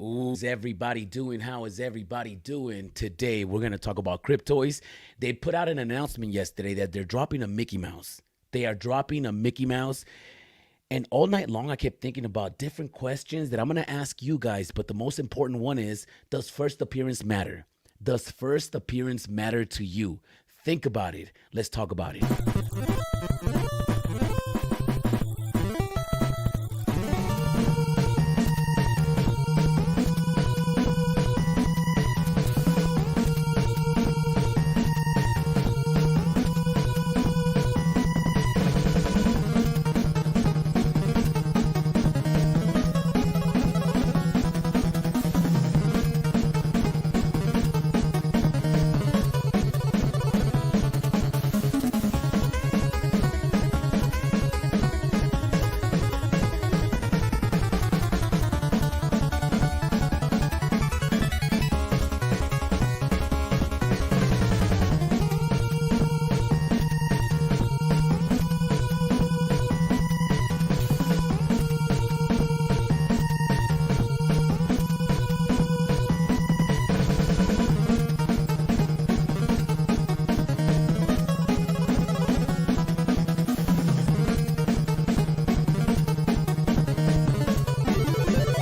Ooh, is everybody doing? How is everybody doing? Today, we're going to talk about cryptoys. They put out an announcement yesterday that they're dropping a Mickey Mouse. They are dropping a Mickey Mouse. And all night long, I kept thinking about different questions that I'm going to ask you guys. But the most important one is, does first appearance matter? Does first appearance matter to you? Think about it. Let's talk about it.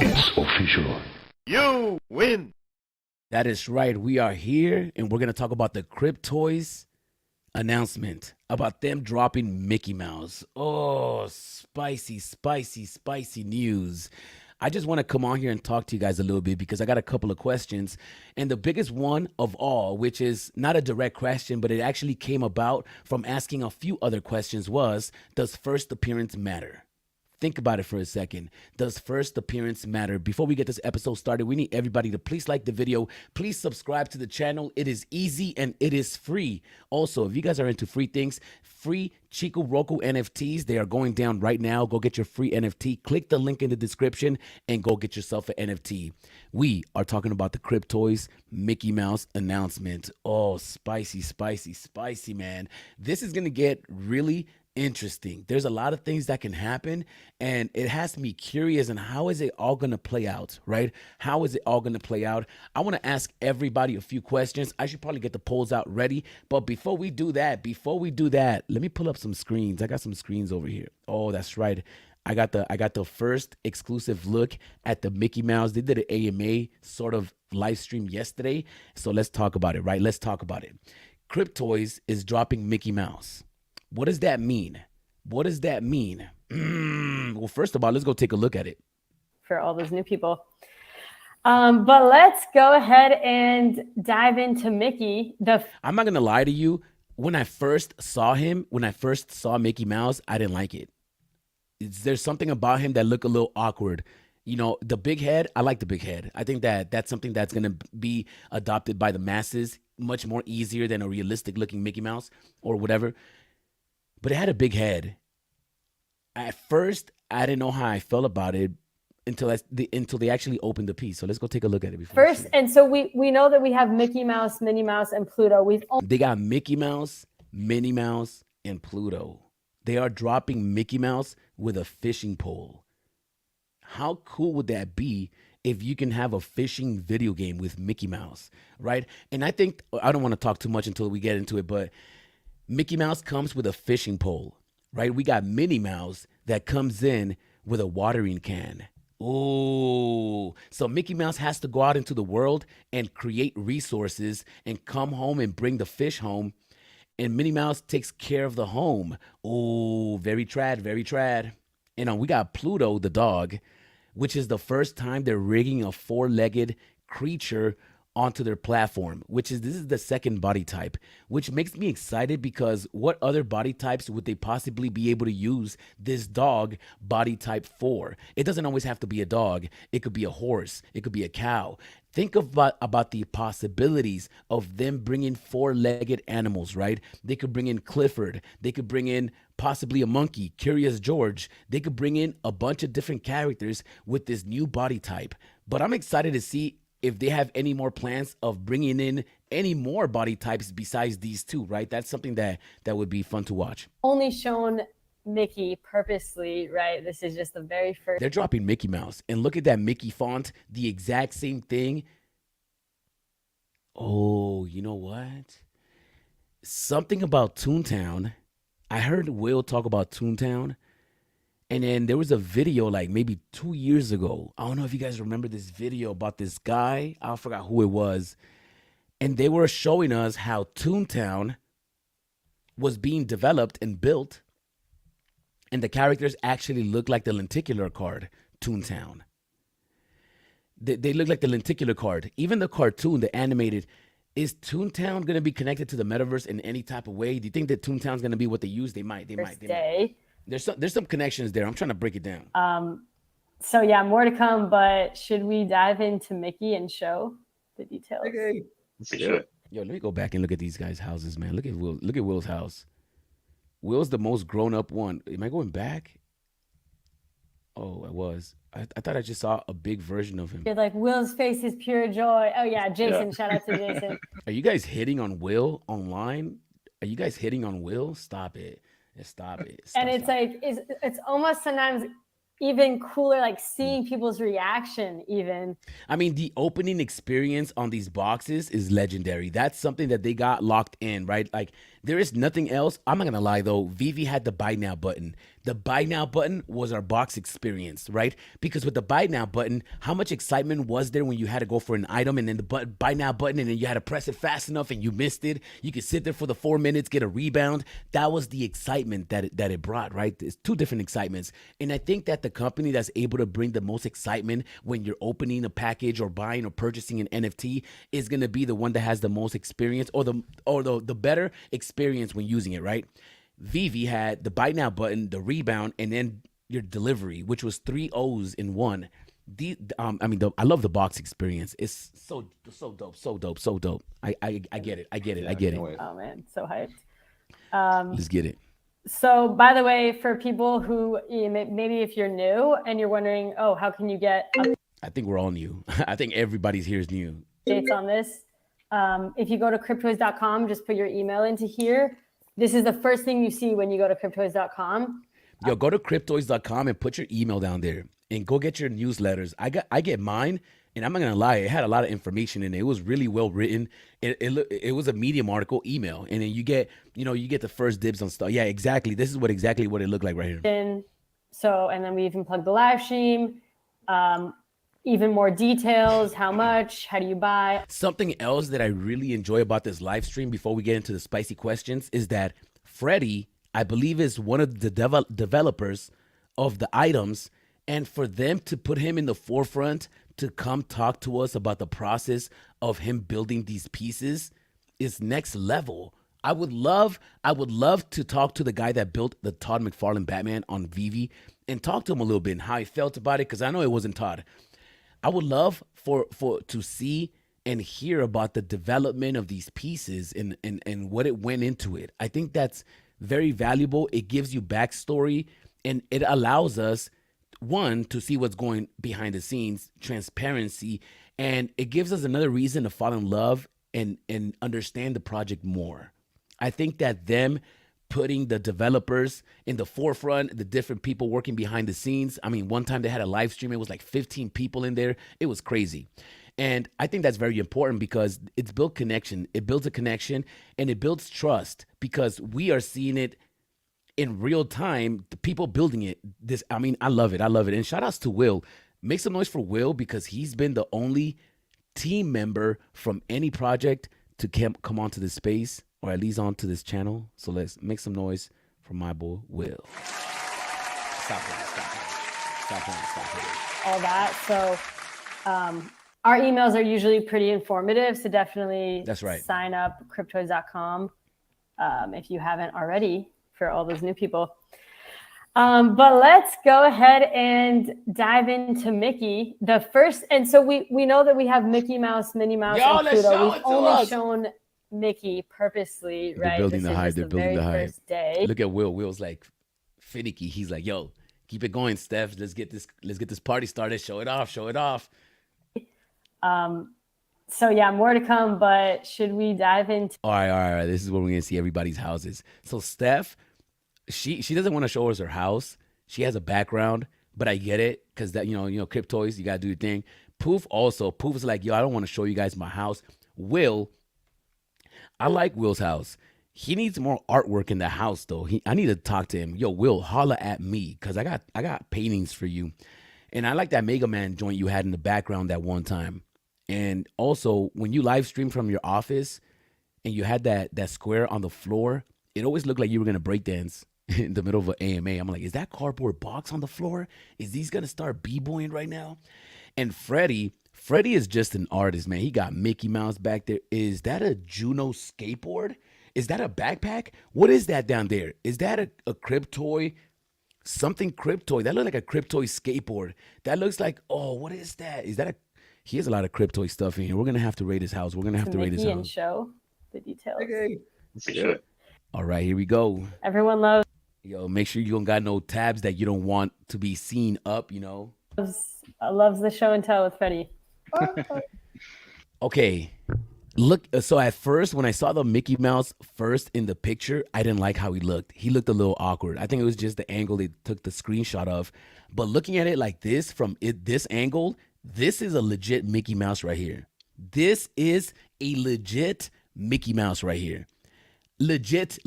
It's official. You win. That is right. We are here and we're going to talk about the Cryptoys announcement about them dropping Mickey Mouse. Oh, spicy, spicy, spicy news. I just want to come on here and talk to you guys a little bit because I got a couple of questions. And the biggest one of all, which is not a direct question, but it actually came about from asking a few other questions, was, does first appearance matter? Think about it for a second. Does first appearance matter? Before we get this episode started, we need everybody to please like the video. Please subscribe to the channel. It is easy and it is free. Also, if you guys are into free things, free Chiko Roku NFTs, they are going down right now. Go get your free NFT. Click the link in the description and go get yourself an NFT. We are talking about the Cryptoys Mickey Mouse announcement. Oh, spicy, spicy, spicy, man. This is going to get really interesting. There's a lot of things that can happen, and it has me curious on how is it all going to play out, right? How is it all going to play out? I want to ask everybody a few questions. I should probably get the polls out ready, but before we do that, let me pull up some screens. I got some screens over here. Oh, that's right. I got the first exclusive look at the Mickey Mouse. They did an AMA sort of live stream yesterday. So let's talk about it, right? Let's talk about it. Cryptoys is dropping Mickey Mouse. What does that mean? What does that mean? Well, first of all, let's go take a look at it. For all those new people. But let's go ahead and dive into Mickey. I'm not going to lie to you. When I first saw Mickey Mouse, I didn't like it. There's something about him that looked a little awkward. You know, the big head, I like the big head. I think that that's something that's going to be adopted by the masses much more easier than a realistic looking Mickey Mouse or whatever. But it had a big head. At first, I didn't know how I felt about it until they actually opened the piece. So let's go take a look at it before. First, and so we know that we have Mickey Mouse, Minnie Mouse, and Pluto. They got Mickey Mouse, Minnie Mouse, and Pluto. They are dropping Mickey Mouse with a fishing pole. How cool would that be if you can have a fishing video game with Mickey Mouse, right? And I think, I don't want to talk too much until we get into it, but Mickey Mouse comes with a fishing pole, right? We got Minnie Mouse that comes in with a watering can. Oh, so Mickey Mouse has to go out into the world and create resources and come home and bring the fish home. And Minnie Mouse takes care of the home. Oh, very trad, very trad. And we got Pluto, the dog, which is the first time they're rigging a four-legged creature onto their platform, this is the second body type, which makes me excited because what other body types would they possibly be able to use this dog body type for? It doesn't always have to be a dog. It could be a horse. It could be a cow. Think about the possibilities of them bringing four-legged animals, right? They could bring in Clifford. They could bring in possibly a monkey, Curious George. They could bring in a bunch of different characters with this new body type. But I'm excited to see if they have any more plans of bringing in any more body types besides these two, right? That's something that would be fun to watch. Only shown Mickey purposely, right? This is just the very first. They're dropping Mickey Mouse. And look at that Mickey font, the exact same thing. Oh, you know what? Something about Toontown. I heard Will talk about Toontown. And then there was a video like maybe 2 years ago. I don't know if you guys remember this video about this guy. I forgot who it was. And they were showing us how Toontown was being developed and built. And the characters actually look like the lenticular card, Toontown. They look like the lenticular card. Even the cartoon, the animated, is Toontown going to be connected to the metaverse in any type of way? Do you think that Toontown's going to be what they use? They might. Day. There's some connections there. I'm trying to break it down. So yeah, more to come, but should we dive into Mickey and show the details? Okay. Sure. Yo, let me go back and look at these guys' houses, man. Look at Will's house. Will's the most grown up one. Am I going back? Oh, I was. I thought I just saw a big version of him. You're like, Will's face is pure joy. Oh yeah, Jason. Yeah. Shout out to Jason. Are you guys hitting on Will online? Are you guys hitting on Will? Stop it. Stop it. And it's like, it's almost sometimes even cooler, like seeing people's reaction even. I mean, the opening experience on these boxes is legendary. That's something that they got locked in, right? Like, there is nothing else. I'm not going to lie, though. VEVE had the buy now button. The buy now button was our box experience, right? Because with the buy now button, how much excitement was there when you had to go for an item and then the buy now button and then you had to press it fast enough and you missed it? You could sit there for the 4 minutes, get a rebound. That was the excitement that it brought, right? It's two different excitements. And I think that the company that's able to bring the most excitement when you're opening a package or buying or purchasing an NFT is going to be the one that has the most experience or the better experience when using it, right? VEVE had the buy now button, the rebound, and then your delivery, which was 3 O's in one. I love the box experience. It's so dope. I get it. I get it. Oh man, so hyped. Let's get it. So, by the way, for people who maybe if you're new and you're wondering, oh, how can you get I think we're all new. I think everybody's here is new. Updates on this. If you go to cryptoys.com, just put your email into here. This is the first thing you see when you go to cryptoys.com. Yo, go to cryptoys.com and put your email down there and go get your newsletters. I get mine, and I'm not gonna lie, it had a lot of information in it. It was really well written. It was a Medium article email, and then you get the first dibs on stuff. Yeah, exactly. This is exactly what it looked like right here. And then we even plugged the live stream. Even more details, how much, how do you buy? Something else that I really enjoy about this live stream before we get into the spicy questions is that Freddie, I believe, is one of the developers of the items. And for them to put him in the forefront to come talk to us about the process of him building these pieces is next level. I would love to talk to the guy that built the Todd McFarlane Batman on VEVE and talk to him a little bit and how he felt about it, because I know it wasn't Todd. I would love to see and hear about the development of these pieces and what it went into it. I think that's very valuable. It gives you backstory, and it allows us, one, to see what's going behind the scenes, transparency, and it gives us another reason to fall in love and understand the project more. I think that them putting the developers in the forefront, the different people working behind the scenes. I mean, one time they had a live stream. It was like 15 people in there. It was crazy. And I think that's very important because it's built connection. It builds a connection and it builds trust because we are seeing it in real time, the people building it. I love it. And shout outs to Will. Make some noise for Will because he's been the only team member from any project to come onto this space, or at least onto this channel. So let's make some noise for my boy, Will. Stop it. All that. So our emails are usually pretty informative. So definitely That's right. Sign up cryptoys.com if you haven't already for all those new people. But let's go ahead and dive into Mickey. The first, and so we know that we have Mickey Mouse, Minnie Mouse, and Pluto. We've only shown Mickey purposely, right? They're building the hype. First day. Look at Will. Will's like finicky. He's like, "Yo, keep it going, Steph. Let's get this party started. Show it off. So yeah, more to come. But should we dive into? All right. This is where we're gonna see everybody's houses. So Steph, she doesn't want to show us her house. She has a background, but I get it because that Crip Toys, you gotta do your thing. Poof is like, yo, I don't want to show you guys my house. Will, I like Will's house. He needs more artwork in the house though. I need to talk to him. Yo, Will, holla at me because I got paintings for you. And I like that Mega Man joint you had in the background that one time. And also when you live stream from your office and you had that square on the floor, it always looked like you were gonna break dance in the middle of an AMA. I'm like, is that cardboard box on the floor? Is these gonna start b-boying right now? And Freddie is just an artist, man. He got Mickey Mouse back there. Is that a Juno skateboard? Is that a backpack? What is that down there? Is that a Cryptoy? Something Cryptoy. That looks like a Cryptoy skateboard. That looks like, oh, what is that? Is that a he has a lot of Cryptoy stuff in here. We're gonna have to rate his house. We're gonna have to rate his Mickey and house. show the details. Okay, let's do it. All right, here we go. Everyone loves Make sure you don't got no tabs that you don't want to be seen up, loves the show and tell with Freddie. Okay. Look, so at first, when I saw the Mickey Mouse first in the picture, I didn't like how he looked. He looked a little awkward. I think it was just the angle they took the screenshot of. But looking at it like this, this angle, this is a legit Mickey Mouse right here. This is a legit Mickey Mouse right here. Legit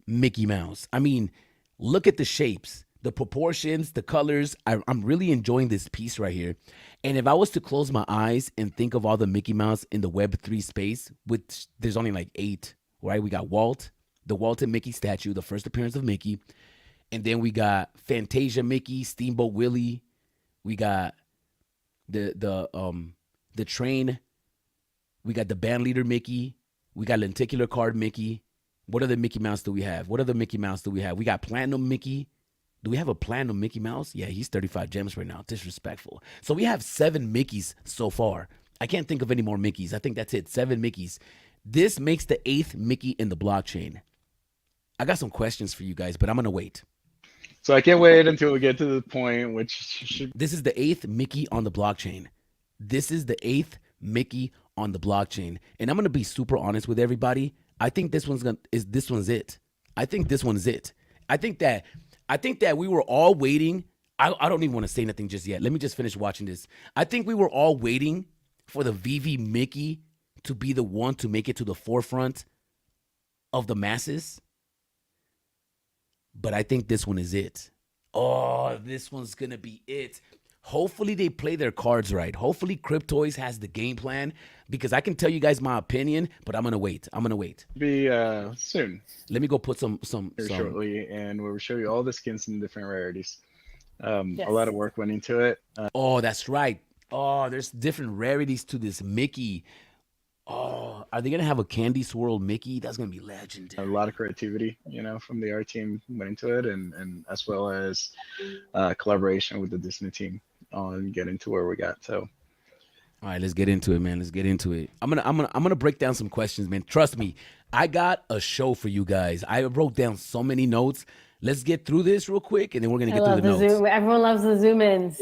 Mickey Mouse. I mean, look at the shapes, the proportions, the colors. I'm really enjoying this piece right here. And if I was to close my eyes and think of all the Mickey Mouse in the Web3 space, which there's only like 8, right? We got Walt, the Walt and Mickey statue, the first appearance of Mickey. And then we got Fantasia Mickey, Steamboat Willie. We got the train. We got the band leader Mickey. We got lenticular card Mickey. What other Mickey Mouse do we have? We got Platinum Mickey. Do we have a Platinum Mickey Mouse? Yeah, he's 35 gems right now. Disrespectful. So we have 7 Mickeys so far. I can't think of any more Mickeys. I think that's it. 7 Mickeys. This makes the 8th Mickey in the blockchain. I got some questions for you guys, but I'm going to wait. So I can't wait until we get to the point, which should. This is the 8th Mickey on the blockchain. This is the 8th Mickey on the blockchain. And I'm going to be super honest with everybody. I think this one's it. I think this one's it. I think that we were all waiting. I don't even want to say nothing just yet. Let me just finish watching this. I think we were all waiting for the VEVE Mickey to be the one to make it to the forefront of the masses. But I think this one is it. Oh, this one's going to be it. Hopefully they play their cards right. Hopefully Cryptoys has the game plan, because I can tell you guys my opinion, but I'm going to wait. Be soon. Let me go put some Here shortly, and we'll show you all the skins and different rarities. Yes. A lot of work went into it. Oh, that's right. Oh, there's different rarities to this Mickey. Oh, are they going to have a candy swirl Mickey? That's going to be A legendary. lot of creativity, from the art team went into it, and as well as collaboration with the Disney team on getting to where we got. So, All right, let's get into it, man. Let's get into it. I'm gonna break down some questions, man. Trust me, I got a show for you guys. I wrote down so many notes. Let's get through this real quick, and then we're gonna I get through love the the notes. zoom. Everyone loves the zoom ins.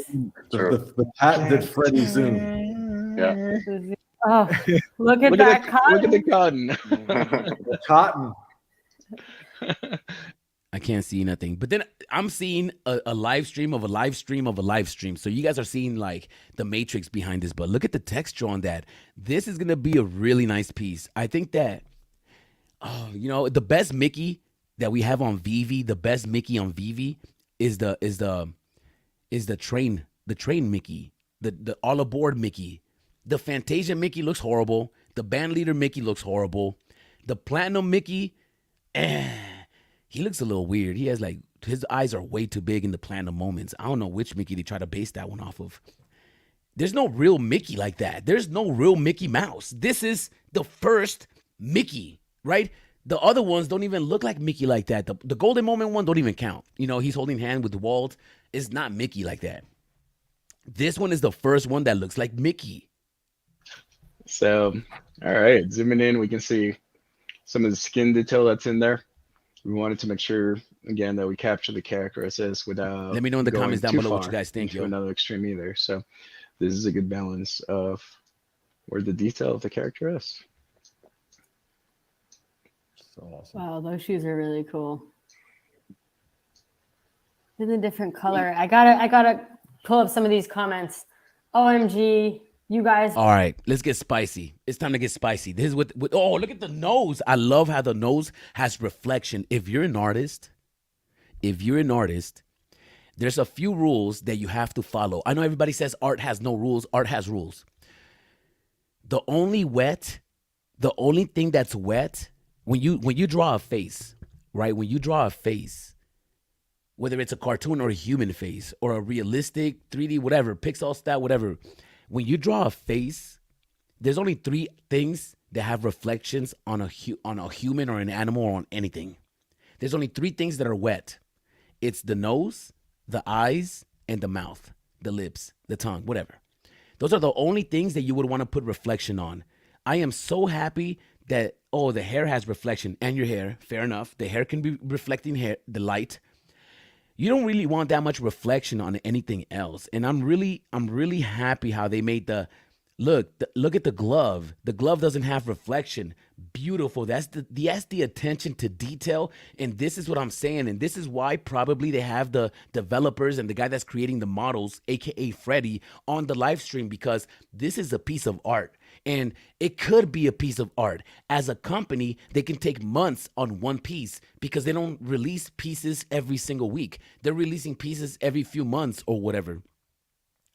The patented Freddy Zoom. Yeah. Oh, look at that cotton. Look at the cotton. The cotton. I can't see nothing, but then I'm seeing a live stream of a live stream of a live stream. So you guys are seeing like the matrix behind this, but look at the texture on that. This is gonna be a really nice piece. I think that, the best Mickey that we have on VEVE, the best Mickey on VEVE is the train Mickey, the all aboard Mickey. The Fantasia Mickey looks horrible. The band leader Mickey looks horrible. The Platinum Mickey, he looks a little weird. He has his eyes are way too big in the Platinum moments. I don't know which Mickey they try to base that one off of. There's no real Mickey like that. There's no real Mickey Mouse. This is the first Mickey, right? The other ones don't even look like Mickey like that. The Golden Moment one don't even count. He's holding hand with Walt. It's not Mickey like that. This one is the first one that looks like Mickey. So, all right, zooming in, we can see some of the skin detail that's in there. We wanted to make sure, again, that we capture the character as is without. Let me know in the going comments down too below what far you guys think, into yo. another extreme either. So, this is a good balance of where the detail of the character is. So awesome. Wow, those shoes are really cool. in a different color. I gotta pull up some of these comments. OMG, you guys. All right, let's get spicy. It's time to get spicy. This is what oh, look at the nose. I love how the nose has reflection. If you're an artist, there's a few rules that you have to follow. I know everybody says art has no rules. Art has rules. The only thing that's wet when you draw a face, right? When you draw a face, whether it's a cartoon or a human face or a realistic 3D, whatever, pixel style, whatever. When you draw a face, there's only 3 things that have reflections on a human or an animal or on anything. There's only 3 things that are wet. It's the nose, the eyes, and the mouth, the lips, the tongue, whatever. Those are the only things that you would want to put reflection on. I am so happy that, the hair has reflection, and your hair, fair enough. The hair can be reflecting the light. You don't really want that much reflection on anything else. And I'm really happy how they made look at the glove. The glove doesn't have reflection. Beautiful. That's the attention to detail. And this is what I'm saying. And this is why probably they have the developers and the guy that's creating the models, aka Freddie, on the live stream, because this is a piece of art. And it could be a piece of art. As a company, they can take months on one piece because they don't release pieces every single week. They're releasing pieces every few months or whatever.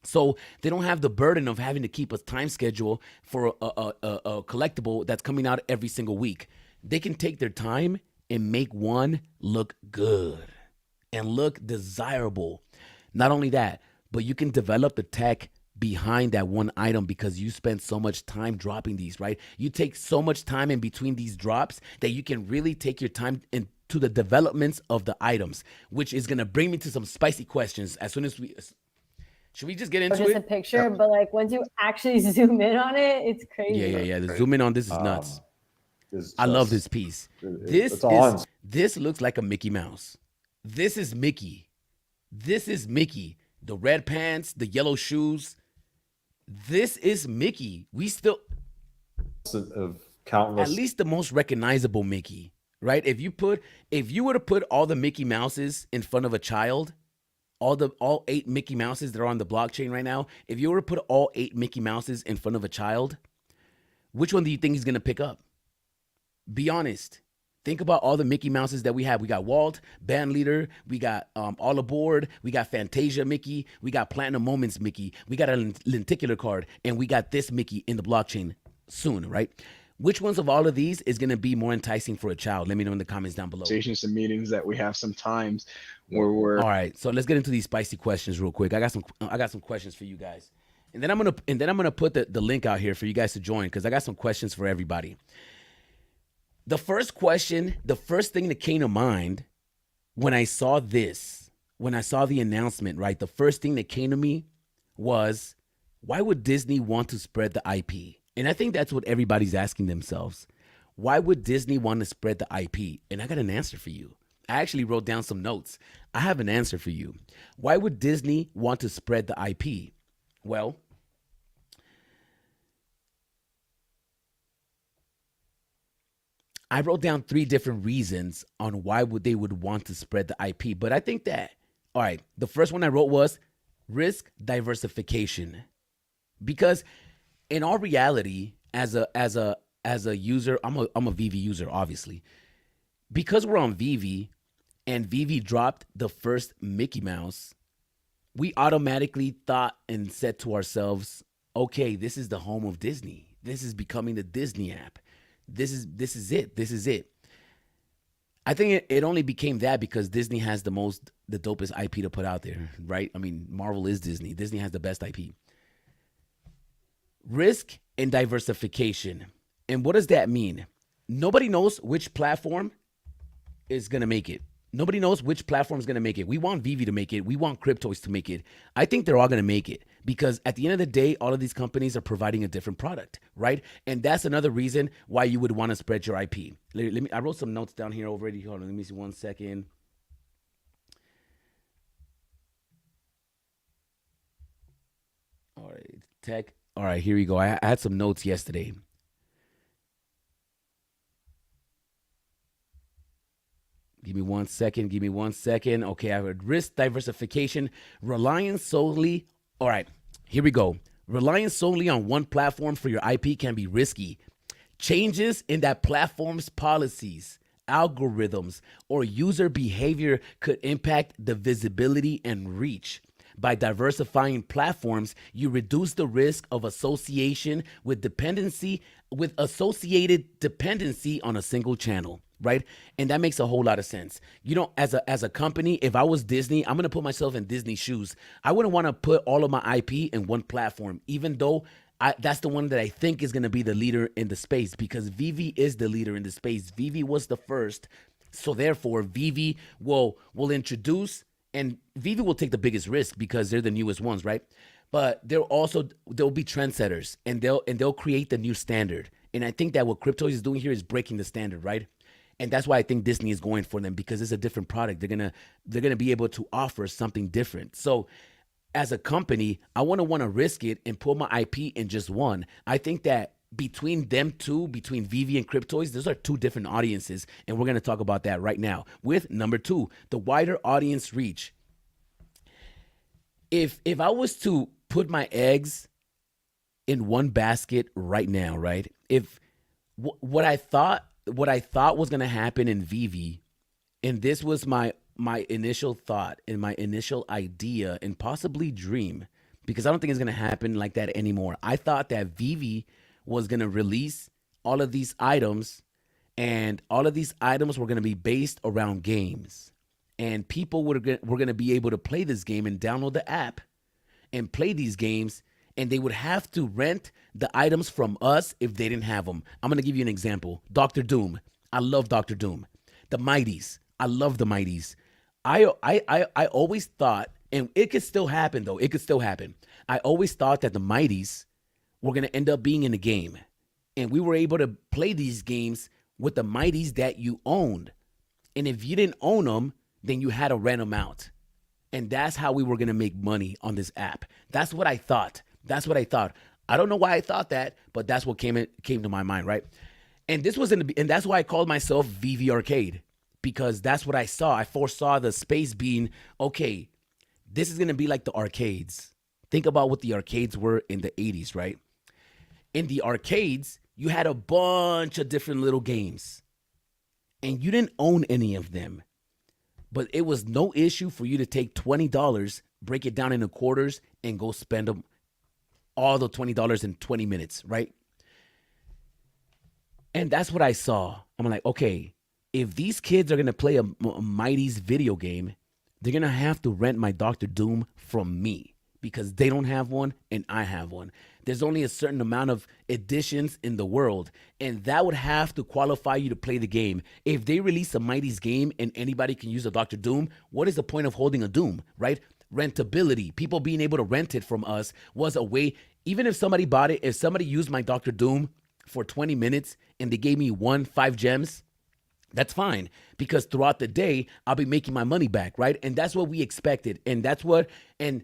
So they don't have the burden of having to keep a time schedule for a collectible that's coming out every single week. They can take their time and make one look good and look desirable. Not only that, but you can develop the tech behind that one item because you spend so much time dropping these, right? You take so much time in between these drops that you can really take your time into the developments of the items, which is going to bring me to some spicy questions as soon as should we just get into just it? A picture, but like once you actually zoom in on it, it's crazy. Yeah. The zoom in on this is nuts. I love this piece. This looks like a Mickey Mouse. This is Mickey. The red pants, the yellow shoes. This is Mickey. We still of countless, at least the most recognizable Mickey, right? If you were to put all the Mickey Mouses in front of a child, all 8 Mickey Mouses that are on the blockchain right now, if you were to put all 8 Mickey Mouses in front of a child, which one do you think he's gonna pick up? Be honest. Think about all the Mickey Mouses that we have. We got Walt, Band Leader, we got All Aboard, we got Fantasia Mickey, we got Platinum Moments Mickey, we got a lenticular card, and we got this Mickey in the blockchain soon, right? Which ones of all of these is going to be more enticing for a child? Let me know in the comments down below. Stations and meetings that we have sometimes where we're all right. So let's get into these spicy questions real quick. I got some questions for you guys, and then I'm gonna put the link out here for you guys to join because I got some questions for everybody. The first question, the first thing that came to mind when I saw this, when I saw the announcement, right? The first thing that came to me was, why would Disney want to spread the IP? And I think that's what everybody's asking themselves. Why would Disney want to spread the IP? And I got an answer for you. I actually wrote down some notes. I have an answer for you. Why would Disney want to spread the IP? Well, I wrote down 3 different reasons on why they would want to spread the IP. But I think that, all right, the first one I wrote was risk diversification. Because in all reality, as a user, I'm a VEVE user, obviously. Because we're on VEVE and VEVE dropped the first Mickey Mouse, we automatically thought and said to ourselves, okay, this is the home of Disney. This is becoming the Disney app. This is it. I think it only became that because Disney has the dopest IP to put out there, right? I mean, Marvel is Disney. Disney has the best IP. Risk and diversification. And what does that mean? Nobody knows which platform is going to make it. Nobody knows which platform is going to make it. We want VEVE to make it. We want Cryptoys to make it. I think they're all going to make it because at the end of the day, all of these companies are providing a different product, right? And that's another reason why you would want to spread your IP. I wrote some notes down here already. Hold on, let me see 1 second. All right, tech. All right, here we go. I had some notes yesterday. Give me 1 second. Give me 1 second. Okay, I have risk diversification. Reliance solely. All right, here we go. Reliance solely on one platform for your IP can be risky. Changes in that platform's policies, algorithms, or user behavior could impact the visibility and reach. By diversifying platforms, you reduce the risk of associated dependency on a single channel, right? And that makes a whole lot of sense. You know, as a company, if I was Disney, I'm gonna put myself in Disney's shoes. I wouldn't want to put all of my IP in one platform, even though that's the one that I think is gonna be the leader in the space, because VEVE is the leader in the space. VEVE was the first, so therefore VEVE will introduce. And VEVE will take the biggest risk because they're the newest ones, right? But they'll be trendsetters, and they'll create the new standard. And I think that what Cryptoys is doing here is breaking the standard, right? And that's why I think Disney is going for them, because it's a different product. They're gonna be able to offer something different. So as a company, I want to risk it and put my IP in just one. I think that between them two, between VEVE and Cryptoys, those are two different audiences, and we're going to talk about that right now. With number 2, the wider audience reach. If I was to put my eggs in one basket right now, right? If what I thought was going to happen in VEVE, and this was my initial thought and my initial idea and possibly dream, because I don't think it's going to happen like that anymore. I thought that VEVE was going to release all of these items, and all of these items were going to be based around games, and people were going to be able to play this game and download the app and play these games, and they would have to rent the items from us if they didn't have them. I'm going to give you an example. Dr. Doom. I love Dr. Doom. The Mighties. I love the Mighties. I always thought, and it could still happen though. It could still happen. I always thought that the Mighties were going to end up being in the game, and we were able to play these games with the Mighties that you owned. And if you didn't own them, then you had to rent them out. And that's how we were going to make money on this app. That's what I thought. I don't know why I thought that, but that's what came to my mind, right? And this was and that's why I called myself VEVE Arcade, because that's what I saw. I foresaw the space being, okay, this is going to be like the arcades. Think about what the arcades were in the 80s, right? In the arcades, you had a bunch of different little games, and you didn't own any of them. But it was no issue for you to take $20, break it down into quarters, and go spend them all the $20 in 20 minutes, right? And that's what I saw. I'm like, okay, if these kids are going to play a Mighty's video game, they're going to have to rent my Dr. Doom from me, because they don't have one and I have one. There's only a certain amount of editions in the world, and that would have to qualify you to play the game. If they release a Mighty's game and anybody can use a Dr. Doom, what is the point of holding a Doom, right? Rentability, people being able to rent it from us was a way. Even if somebody bought it, if somebody used my Dr. Doom for 20 minutes and they gave me 5 gems, that's fine, because throughout the day, I'll be making my money back, right? And that's what we expected. And that's what, and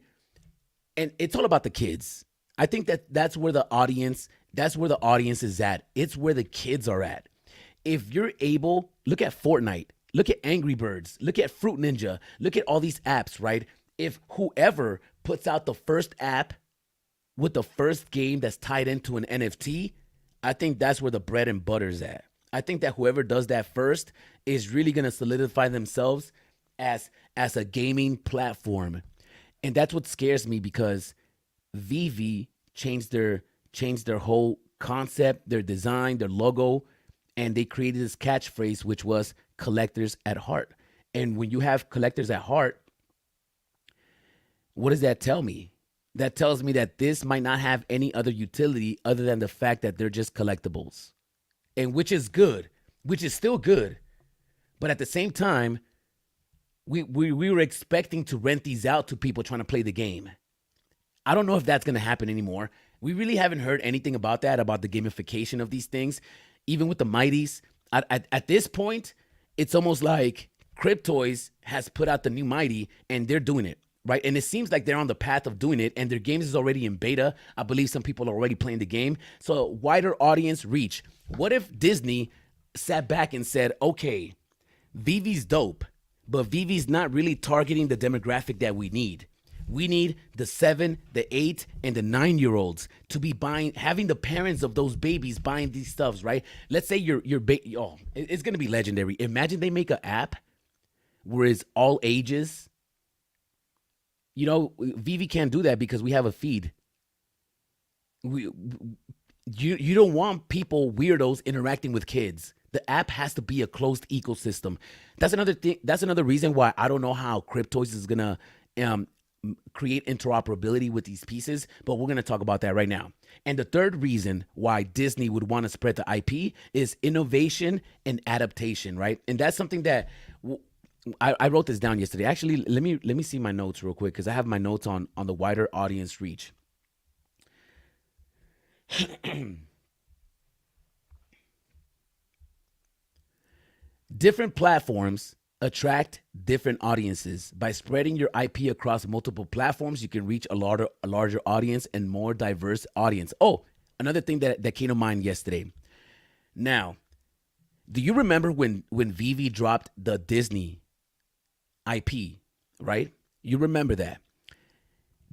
it's all about the kids. I think that's where the audience is at. It's where the kids are at. If you're able, look at Fortnite, look at Angry Birds, look at Fruit Ninja, look at all these apps, right? If whoever puts out the first app with the first game that's tied into an NFT, I think that's where the bread and butter is at. I think that whoever does that first is really going to solidify themselves as a gaming platform. And that's what scares me, because VEVE changed their whole concept, their design, their logo, and they created this catchphrase, which was collectors at heart. And when you have collectors at heart, what does that tell me? That tells me that this might not have any other utility other than the fact that they're just collectibles. And which is good, which is still good. But at the same time, we were expecting to rent these out to people trying to play the game. I don't know if that's going to happen anymore. We really haven't heard anything about that, about the gamification of these things. Even with the Mighties, at this point, it's almost like Cryptoys has put out the new Mighty and they're doing it, right? And it seems like they're on the path of doing it, and their games is already in beta. I believe some people are already playing the game. So wider audience reach. What if Disney sat back and said, okay, VEVE's dope, but VEVE's not really targeting the demographic that we need. We need the 7, the 8, and the 9-year-olds to be buying, having the parents of those babies buying these stuffs, right? Let's say it's gonna be legendary. Imagine they make an app where it's all ages. You know, VEVE can't do that because we have a feed. You don't want people, weirdos, interacting with kids. The app has to be a closed ecosystem. That's another thing. That's another reason why I don't know how Cryptoys is gonna create interoperability with these pieces, but we're gonna talk about that right now. And the third reason why Disney would want to spread the IP is innovation and adaptation, right? And that's something that I wrote this down yesterday. Actually, let me see my notes real quick because I have my notes on the wider audience reach. Different platforms attract different audiences. By spreading your IP across multiple platforms, you can reach a larger audience and more diverse audience. Oh, another thing that came to mind yesterday. Now, do you remember when VEVE dropped the Disney IP, right? You remember that.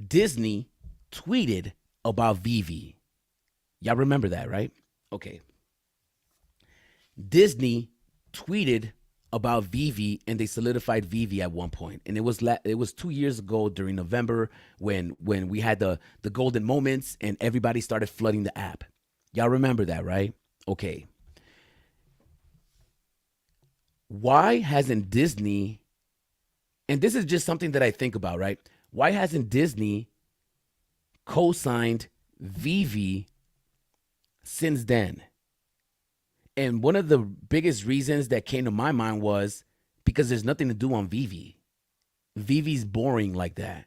Disney tweeted about VEVE. Y'all remember that, right? Okay. Disney tweeted about VEVE and they solidified VEVE at one point. And it was 2 years ago during November when we had the golden moments and everybody started flooding the app. Y'all remember that, right? Okay. Why hasn't Disney, and this is just something that I think about, right? Why hasn't Disney co-signed VEVE since then? And one of the biggest reasons that came to my mind was because there's nothing to do on VEVE. VEVE's boring like that.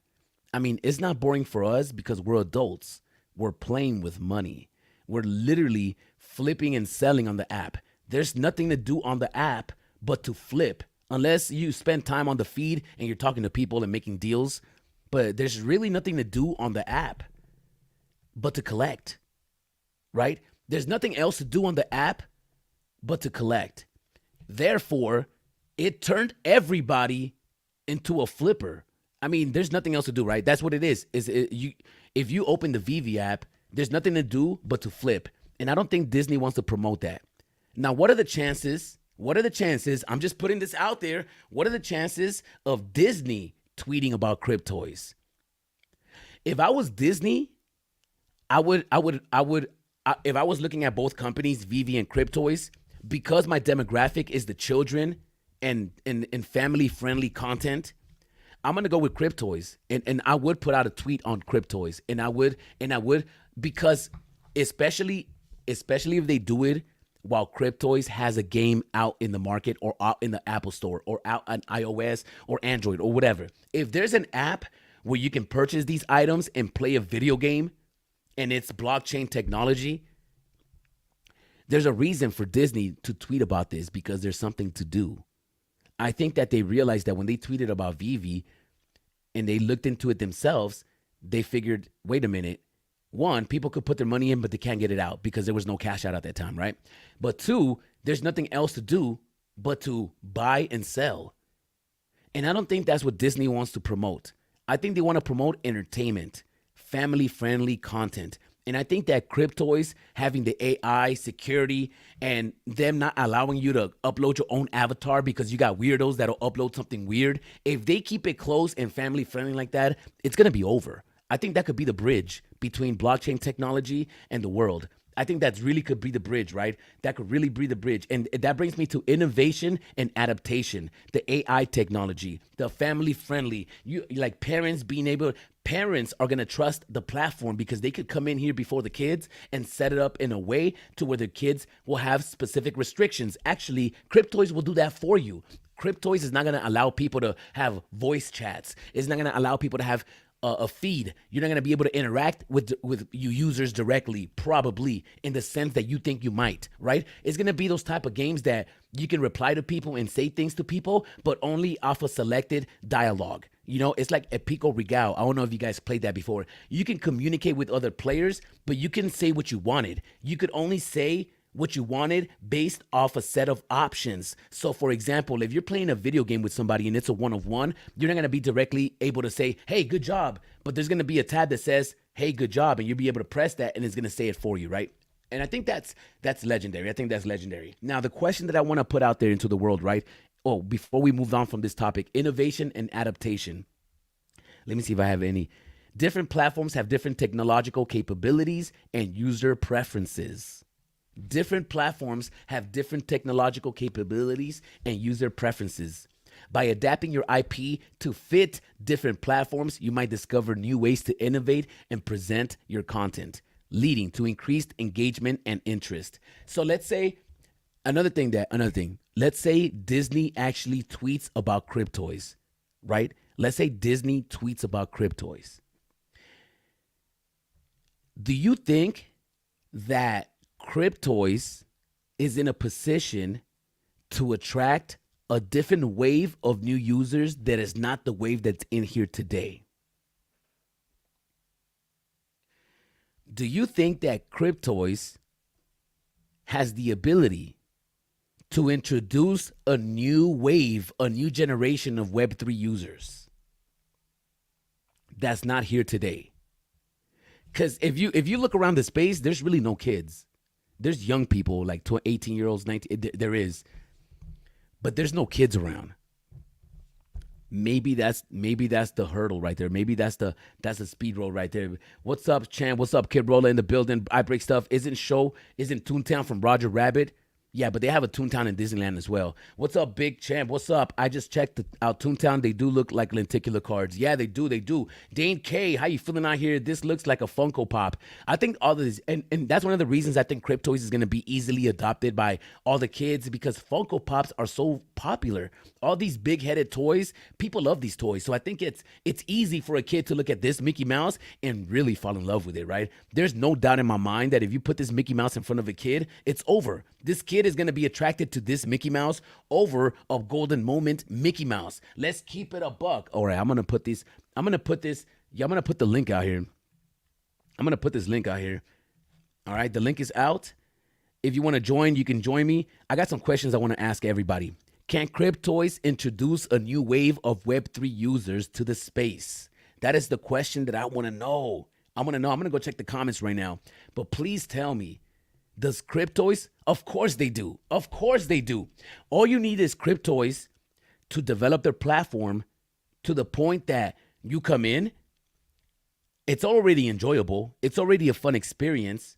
I mean, it's not boring for us because we're adults. We're playing with money. We're literally flipping and selling on the app. There's nothing to do on the app but to flip, unless you spend time on the feed and you're talking to people and making deals. But there's really nothing to do on the app but to collect, right? There's nothing else to do on the app but to collect. Therefore, it turned everybody into a flipper. I mean, there's nothing else to do, right? That's what it is. If you open the VEVE app, there's nothing to do but to flip. And I don't think Disney wants to promote that. Now, what are the chances? I'm just putting this out there. What are the chances of Disney tweeting about Cryptoys? If I was Disney, if I was looking at both companies, VEVE and Cryptoys, because my demographic is the children and family-friendly content, I'm gonna go with Cryptoys. And I would put out a tweet on Cryptoys. And I would because especially if they do it while Cryptoys has a game out in the market or out in the Apple Store or out on iOS or Android or whatever. If there's an app where you can purchase these items and play a video game and it's blockchain technology, there's a reason for Disney to tweet about this because there's something to do. I think that they realized that when they tweeted about VEVE and they looked into it themselves, they figured, wait a minute. One, people could put their money in, but they can't get it out because there was no cash out at that time, right? But two, there's nothing else to do but to buy and sell. And I don't think that's what Disney wants to promote. I think they want to promote entertainment, family-friendly content. And I think that Cryptoys having the AI security and them not allowing you to upload your own avatar because you got weirdos that'll upload something weird. If they keep it close and family friendly like that, it's going to be over. I think that could be the bridge between blockchain technology and the world. I think that really could be the bridge, right? That could really be the bridge. And that brings me to innovation and adaptation, the AI technology, the family friendly, like parents are going to trust the platform because they could come in here before the kids and set it up in a way to where the kids will have specific restrictions. Actually, Cryptoys will do that for you. Cryptoys is not going to allow people to have voice chats. It's not going to allow people to have a feed. You're not going to be able to interact with you users directly, probably, in the sense that you think you might, right? It's going to be those type of games that you can reply to people and say things to people, but only off a selected dialogue. You know, it's like a Pico Regal. I don't know if you guys played that before. You can communicate with other players, but you can say what you wanted. You could only say what you wanted based off a set of options. So for example, if you're playing a video game with somebody and it's a 1-of-1, you're not going to be directly able to say, hey, good job. But there's going to be a tab that says, hey, good job. And you'll be able to press that and it's going to say it for you, right? And I think that's legendary. I think that's legendary. Now, the question that I want to put out there into the world, right? Oh, before we move on from this topic, innovation and adaptation. Let me see if I have any. Different platforms have different technological capabilities and user preferences. Different platforms have different technological capabilities and user preferences. By adapting your IP to fit different platforms, you might discover new ways to innovate and present your content, leading to increased engagement and interest. So let's say another thing. Let's say Disney actually tweets about Cryptoys, right? Let's say Disney tweets about Cryptoys. Do you think that Cryptoys is in a position to attract a different wave of new users that is not the wave that's in here today? Do you think that Cryptoys has the ability to introduce a new wave, a new generation of Web3 users that's not here today? Because if you look around the space, there's really no kids. There's young people like 18-year-olds, 19. There is, but there's no kids around. Maybe that's the hurdle right there. Maybe that's the speed road right there. What's up, Chan? What's up, Kid Rolla in the building? I break stuff. Isn't Toontown from Roger Rabbit? Yeah, but they have a Toontown in Disneyland as well. What's up, Big Champ? What's up? I just checked out Toontown. They do look like lenticular cards. Yeah, they do. Dane K, how you feeling out here? This looks like a Funko Pop. I think all of this, and that's one of the reasons I think Cryptoys is going to be easily adopted by all the kids, because Funko Pops are so popular. All these big-headed toys, people love these toys. So I think it's easy for a kid to look at this Mickey Mouse and really fall in love with it, right? There's no doubt in my mind that if you put this Mickey Mouse in front of a kid, it's over. This kid is going to be attracted to this Mickey Mouse over a golden moment Mickey Mouse. Let's keep it a buck. All right, I'm going to put the link out here. I'm going to put this link out here. All right, the link is out. If you want to join, you can join me. I got some questions I want to ask everybody. Can Cryptoys introduce a new wave of Web3 users to the space? That is the question that I want to know. I'm going to go check the comments right now. But please tell me, does Cryptoys? Of course they do. Of course they do. All you need is Cryptoys to develop their platform to the point that you come in, it's already enjoyable. It's already a fun experience.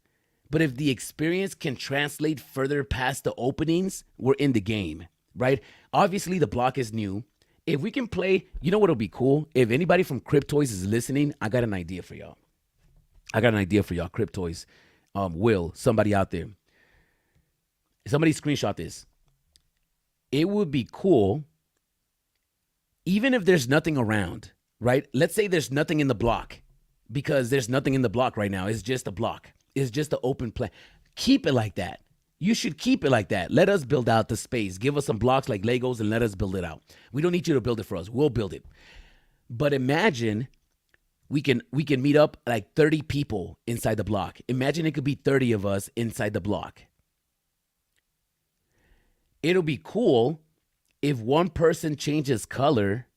But if the experience can translate further past the openings, we're in the game, right? Obviously, the block is new. If we can play, you know what'll be cool? If anybody from Cryptoys is listening, I got an idea for y'all. Cryptoys. Somebody out there. Somebody screenshot this. It would be cool, even if there's nothing around, right? Let's say there's nothing in the block, because there's nothing in the block right now. It's just a block. It's just an open play. Keep it like that. You should keep it like that. Let us build out the space. Give us some blocks like Legos and let us build it out. We don't need you to build it for us. We'll build it. But imagine we can meet up like 30 people inside the block. Imagine it could be 30 of us inside the block. It'll be cool if one person changes color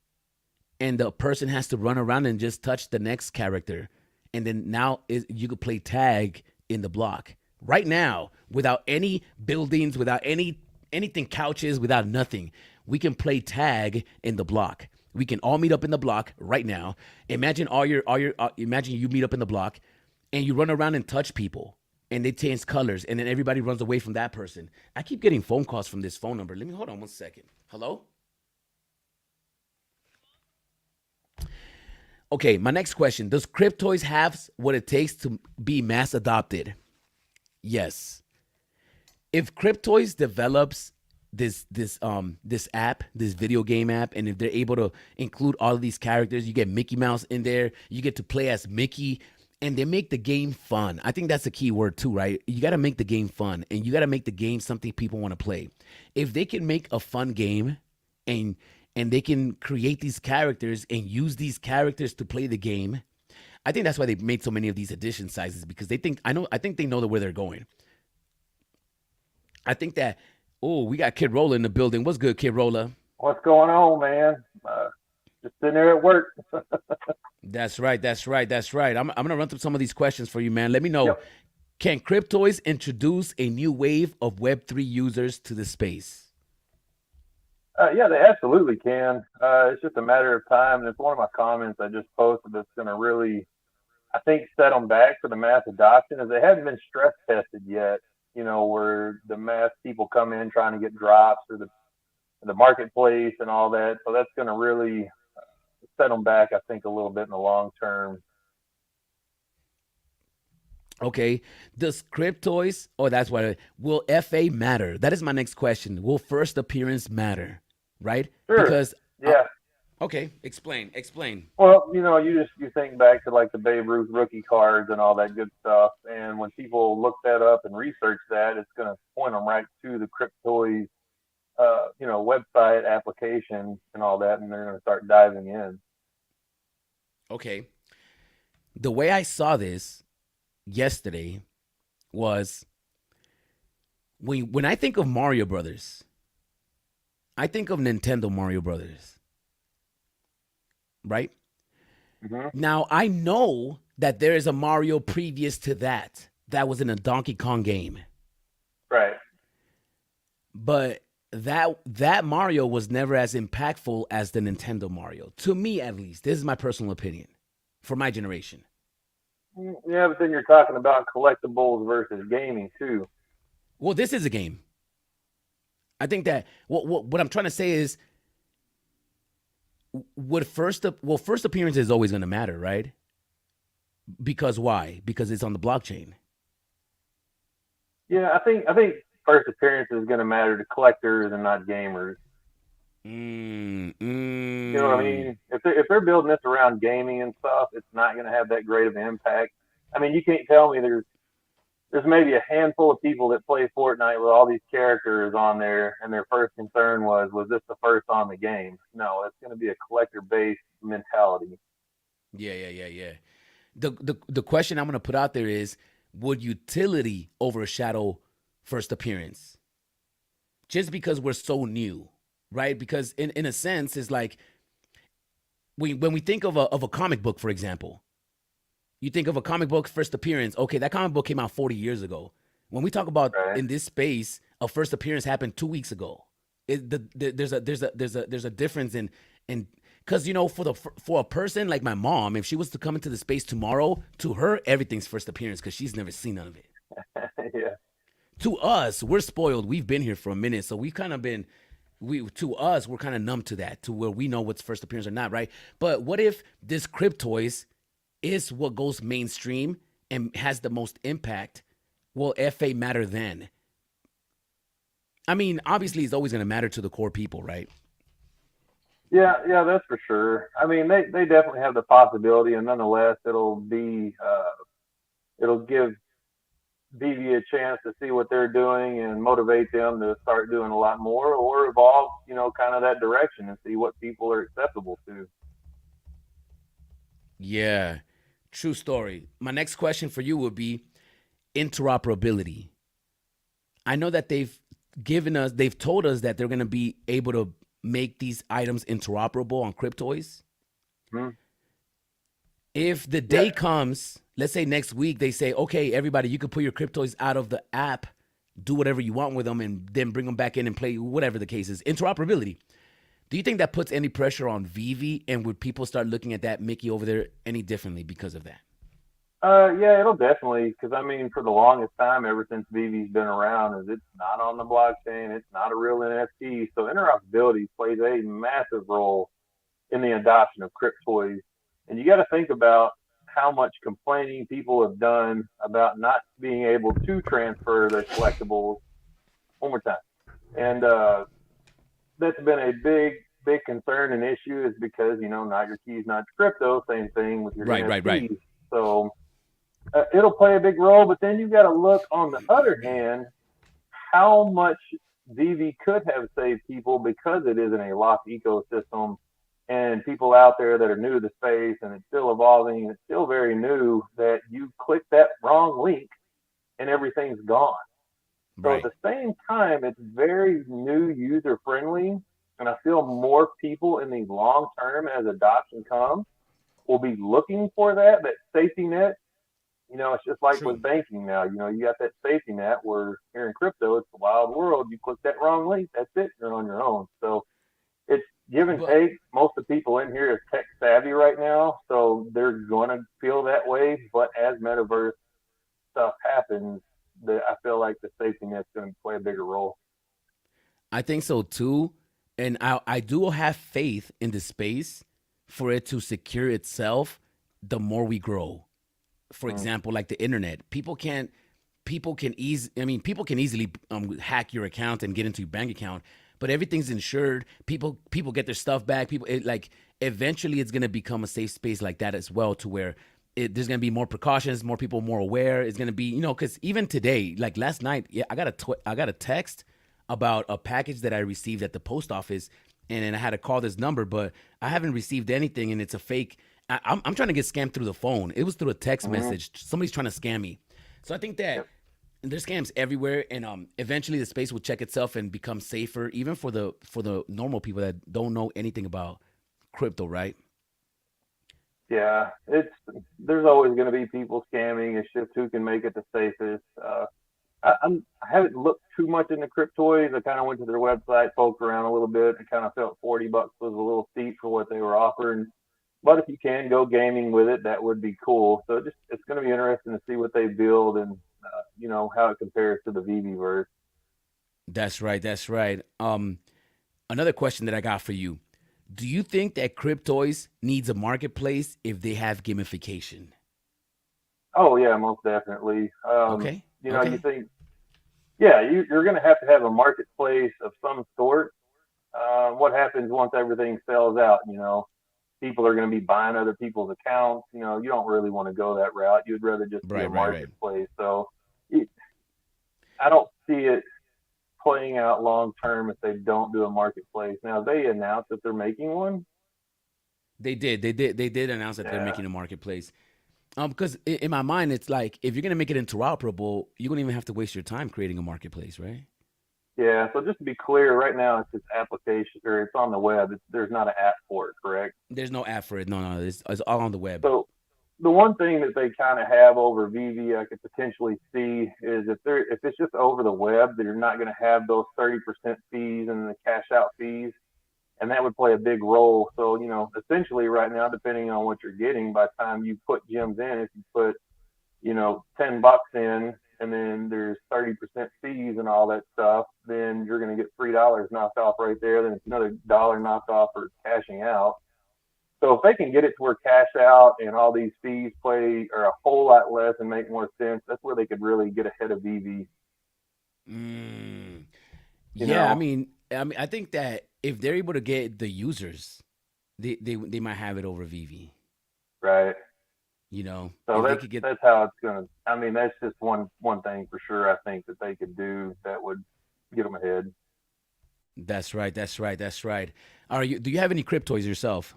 and the person has to run around and just touch the next character. And then now you could play tag in the block. Right now, without any buildings, without anything, couches, without nothing, we can play tag in the block. We can all meet up in the block right now. Imagine imagine you meet up in the block and you run around and touch people and they change colors and then everybody runs away from that person. I keep getting phone calls from this phone number. Let me hold on one second. Hello? Okay, my next question. Does Cryptoys have what it takes to be mass adopted? Yes. If Cryptoys develops this app, this video game app, and if they're able to include all of these characters, you get Mickey Mouse in there, you get to play as Mickey, and they make the game fun. I think that's the key word too, right? You got to make the game fun, and you got to make the game something people want to play. If they can make a fun game and they can create these characters and use these characters to play the game, I think that's why they made so many of these edition sizes, because I think they know where they're going. I think that, oh, we got Kid Rolla in the building. What's good, Kid Rolla? What's going on, man? Just sitting there at work. That's right. That's right. That's right. I'm going to run through some of these questions for you, man. Let me know. Yep. Can Cryptoys introduce a new wave of Web3 users to the space? Yeah, they absolutely can. It's just a matter of time. And it's one of my comments I just posted that's going to really, I think, set them back for the mass adoption, is they haven't been stress tested yet, where the mass people come in trying to get drops or the marketplace and all that. So that's going to really set them back, I think, a little bit in the long term. Okay. Does Cryptoys, that's why, will FA matter? That is my next question. Will first appearance matter? Right? Sure. Because, Yeah. Okay. Explain. Well, you think back to like the Babe Ruth rookie cards and all that good stuff. And when people look that up and research that, it's going to point them right to the Cryptoys, website, application and all that. And they're going to start diving in. Okay. The way I saw this yesterday was when I think of Mario Brothers, I think of Nintendo Mario Brothers. Right? Mm-hmm. Now, I know that there is a Mario previous to that was in a Donkey Kong game. Right. But that Mario was never as impactful as the Nintendo Mario. To me, at least. This is my personal opinion for my generation. Yeah, but then you're talking about collectibles versus gaming too. Well, this is a game. I think that what I'm trying to say is, first appearance is always going to matter, right? Because why? Because it's on the blockchain. Yeah, I think first appearance is going to matter to collectors and not gamers. You know what I mean? If they're building this around gaming and stuff, it's not going to have that great of an impact. I mean, you can't tell me there's maybe a handful of people that play Fortnite with all these characters on there, and their first concern was this the first on the game? No, it's going to be a collector-based mentality. Yeah. The question I'm going to put out there is, would utility overshadow first appearance? Just because we're so new, right? Because in a sense, it's like when we think of a comic book, for example. You think of a comic book first appearance. Okay, that comic book came out 40 years ago. When we talk about in this space, a first appearance happened 2 weeks ago. There's a difference in because for a person like my mom, if she was to come into the space tomorrow, to her everything's first appearance because she's never seen none of it. Yeah. To us, we're spoiled. We've been here for a minute, so we've kind of been. We're kind of numb to that, to where we know what's first appearance or not, right? But what if this Cryptoys is what goes mainstream and has the most impact? Will FA matter then? I mean, obviously, it's always going to matter to the core people, right? Yeah, that's for sure. I mean, they definitely have the possibility, and nonetheless, it'll give VEVE a chance to see what they're doing and motivate them to start doing a lot more, or evolve, kind of that direction and see what people are acceptable to. Yeah, true story. My next question for you would be interoperability. I know that they've told us that they're going to be able to make these items interoperable on Cryptoys. Mm-hmm. If the day comes, let's say next week, they say, okay, everybody, you can put your Cryptoys out of the app, do whatever you want with them, and then bring them back in and play, whatever the case is. Interoperability. Do you think that puts any pressure on VEVE, and would people start looking at that Mickey over there any differently because of that? Yeah, it'll definitely, because I mean, for the longest time, ever since VEVE's been around, is it's not on the blockchain, it's not a real NFT. So interoperability plays a massive role in the adoption of Cryptoys. And you got to think about how much complaining people have done about not being able to transfer their collectibles. One more time. And that's been a big concern and issue, is because, not your keys, not your crypto. Same thing with your NFTs. Right. So it'll play a big role, but then you've got to look on the other hand, how much VEVE could have saved people, because it isn't a locked ecosystem, and people out there that are new to the space, and it's still evolving, and it's still very new, that you click that wrong link and everything's gone. So at Right. the same time, it's very new user friendly. And I feel more people in the long term as adoption comes will be looking for that safety net. It's just like True. with banking now. You got that safety net where here in crypto, it's the wild world. You click that wrong link, that's it. You're on your own. So it's give and But take. Most of the people in here are tech savvy right now, so they're going to feel that way. But as metaverse stuff happens, I feel like the safety net's going to play a bigger role. I think so too. And I do have faith in the space for it to secure itself the more we grow. For Mm. example, like the internet, people can easily hack your account and get into your bank account, but everything's insured. People get their stuff back. Like eventually it's gonna become a safe space like that as well, to where there's gonna be more precautions, more people more aware. It's gonna be, because even today, like last night, yeah, I got a text about a package that I received at the post office, and then I had to call this number, but I haven't received anything, and it's a fake. I'm trying to get scammed through the phone. It was through a text Mm-hmm. message. Somebody's trying to scam me. So I think that Yep. there's scams everywhere, and eventually the space will check itself and become safer, even for the normal people that don't know anything about crypto, right? Yeah, there's always going to be people scamming. It's just who can make it the safest. I haven't looked too much into Cryptoids. I kind of went to their website, poked around a little bit, and kind of felt $40 was a little steep for what they were offering. But if you can go gaming with it, that would be cool. So it's going to be interesting to see what they build and how it compares to the VV verse. That's right. That's right. Another question that I got for you: do you think that Cryptoys needs a marketplace if they have gamification? Oh yeah, most definitely. Okay. You Okay. think, yeah, you're going to have a marketplace of some sort. What happens once everything sells out? People are going to be buying other people's accounts. You don't really want to go that route. You'd rather just be a Right. Right. Right. marketplace. So it, I don't see it playing out long term if they don't do a marketplace. Now they announced that they're making one. They did. They did. They did announce that they're Yeah, making a marketplace. Because in my mind, it's like if you're gonna make it interoperable, you don't even have to waste your time creating a marketplace, right? yeah. So just to be clear, right now it's just application or it's on the web. There's not an app for it, correct? There's no app for it. No, no, it's all on the web. So the one thing that they kind of have over VV I could potentially see is if it's just over the web, they're not going to have those 30% fees and the cash out fees, and that would play a big role. So essentially right now, depending on what you're getting, by the time you put gems in, if you put $10 in, and then there's 30% fees and all that stuff, then you're going to get $3 knocked off right there. Then it's another dollar knocked off for cashing out. So if they can get it to where cash out and all these fees play are a whole lot less and make more sense, that's where they could really get ahead of VV. Mm. You Yeah, know, I think that if they're able to get the users, they might have it over Vivi. right? So If they that's could get. that's how it's gonna. I mean, that's just one thing for sure. I think that they could do that would get them ahead. That's right. That's right. That's right. Are you? Do you have any cryptoys yourself?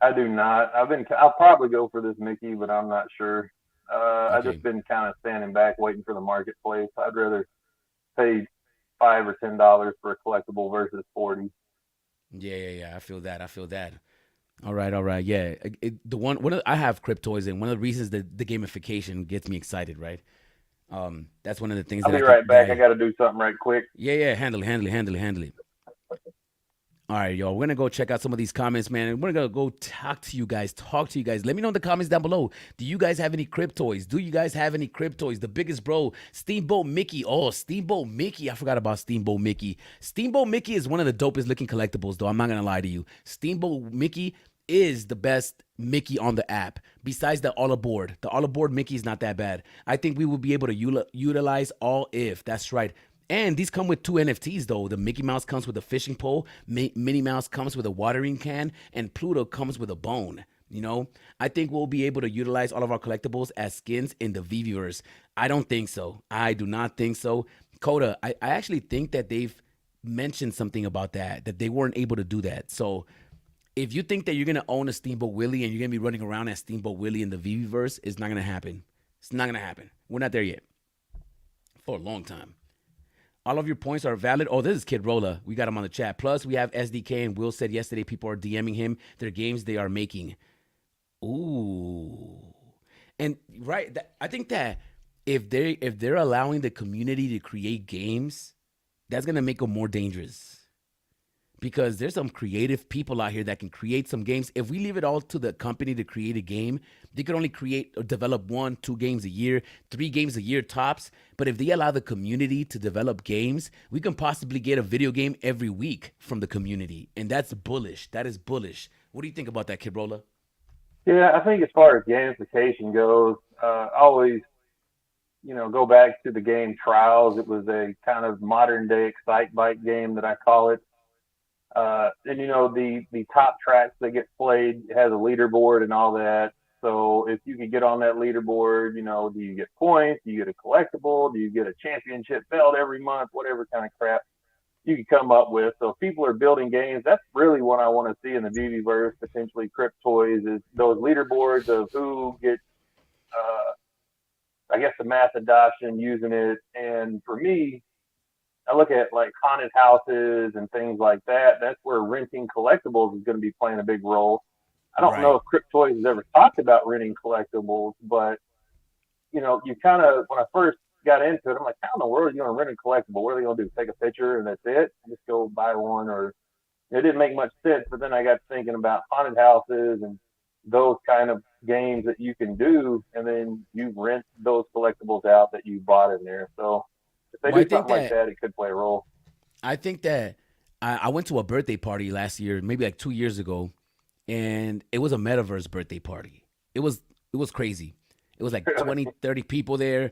I do not. I'll probably go for this Mickey, but I'm not sure. I've Okay. just been kind of standing back waiting for the marketplace. I'd rather pay $5 or $10 for a collectible versus 40. Yeah, yeah, yeah. I feel that. I feel that. All right, all right. Yeah, I have cryptoys, and one of the reasons that the gamification gets me excited, right? That's one of the things I'll that be I can. right back. I got to do something right quick. Yeah, yeah. Handle it. All right, y'all. We're gonna go check out some of these comments, man. And we're gonna go talk to you guys. Let me know in the comments down below. Do you guys have any cryptoys? Do you guys have any cryptoys? The biggest bro, Steamboat Mickey. Oh, Steamboat Mickey. I forgot about Steamboat Mickey. Steamboat Mickey is one of the dopest looking collectibles, though. I'm not gonna lie to you. Steamboat Mickey is the best Mickey on the app. Besides the all aboard. The all aboard Mickey is not that bad. I think we will be able to utilize all if. That's right. And these come with two NFTs, though. The Mickey Mouse comes with a fishing pole, Minnie Mouse comes with a watering can, and Pluto comes with a bone. I think we'll be able to utilize all of our collectibles as skins in the VVverse. I don't think so. I do not think so. Coda, I actually think that they've mentioned something about that they weren't able to do that. So if you think that you're going to own a Steamboat Willie and you're going to be running around as Steamboat Willie in the VVverse, it's not going to happen. It's not going to happen. We're not there yet for a long time. All of your points are valid. Oh, this is Kid Rolla. We got him on the chat. Plus, we have SDK, and Will said yesterday people are DMing him their games they are making. Ooh. And right, I think that if they're allowing the community to create games, that's gonna make them more dangerous. Because there's some creative people out here that can create some games. If we leave it all to the company to create a game, they could only create or develop 1-2 games a year, 3 games a year tops. But if they allow the community to develop games, we can possibly get a video game every week from the community. And that's bullish. That is bullish. What do you think about that, Kid Rolla? Yeah, I think as far as gamification goes, I always, go back to the game Trials. It was a kind of modern day Excite Bike game that I call it. And the top tracks that get played has a leaderboard and all that. So if you can get on that leaderboard, do you get points? Do you get a collectible? Do you get a championship belt every month? Whatever kind of crap you can come up with. So if people are building games, that's really what I want to see in the VeVeverse, potentially Crypt Toys, is those leaderboards of who gets, I guess, the mass adoption using it. And for me, I look at like haunted houses and things like that. That's where renting collectibles is going to be playing a big role. I don't know if Crypt Toys has ever talked about renting collectibles, but you kind of, when I first got into it, I'm like, how in the world are you going to rent a collectible? What are they going to do? Take a picture and that's it? Just go buy one? Or it didn't make much sense. But then I got thinking about haunted houses and those kind of games that you can do, and then you rent those collectibles out that you bought in there. So if they do something like that, it could play a role. I think that I went to a birthday party last year, maybe like 2 years ago, and it was a metaverse birthday party. It was crazy. It was like 20, 30 people there,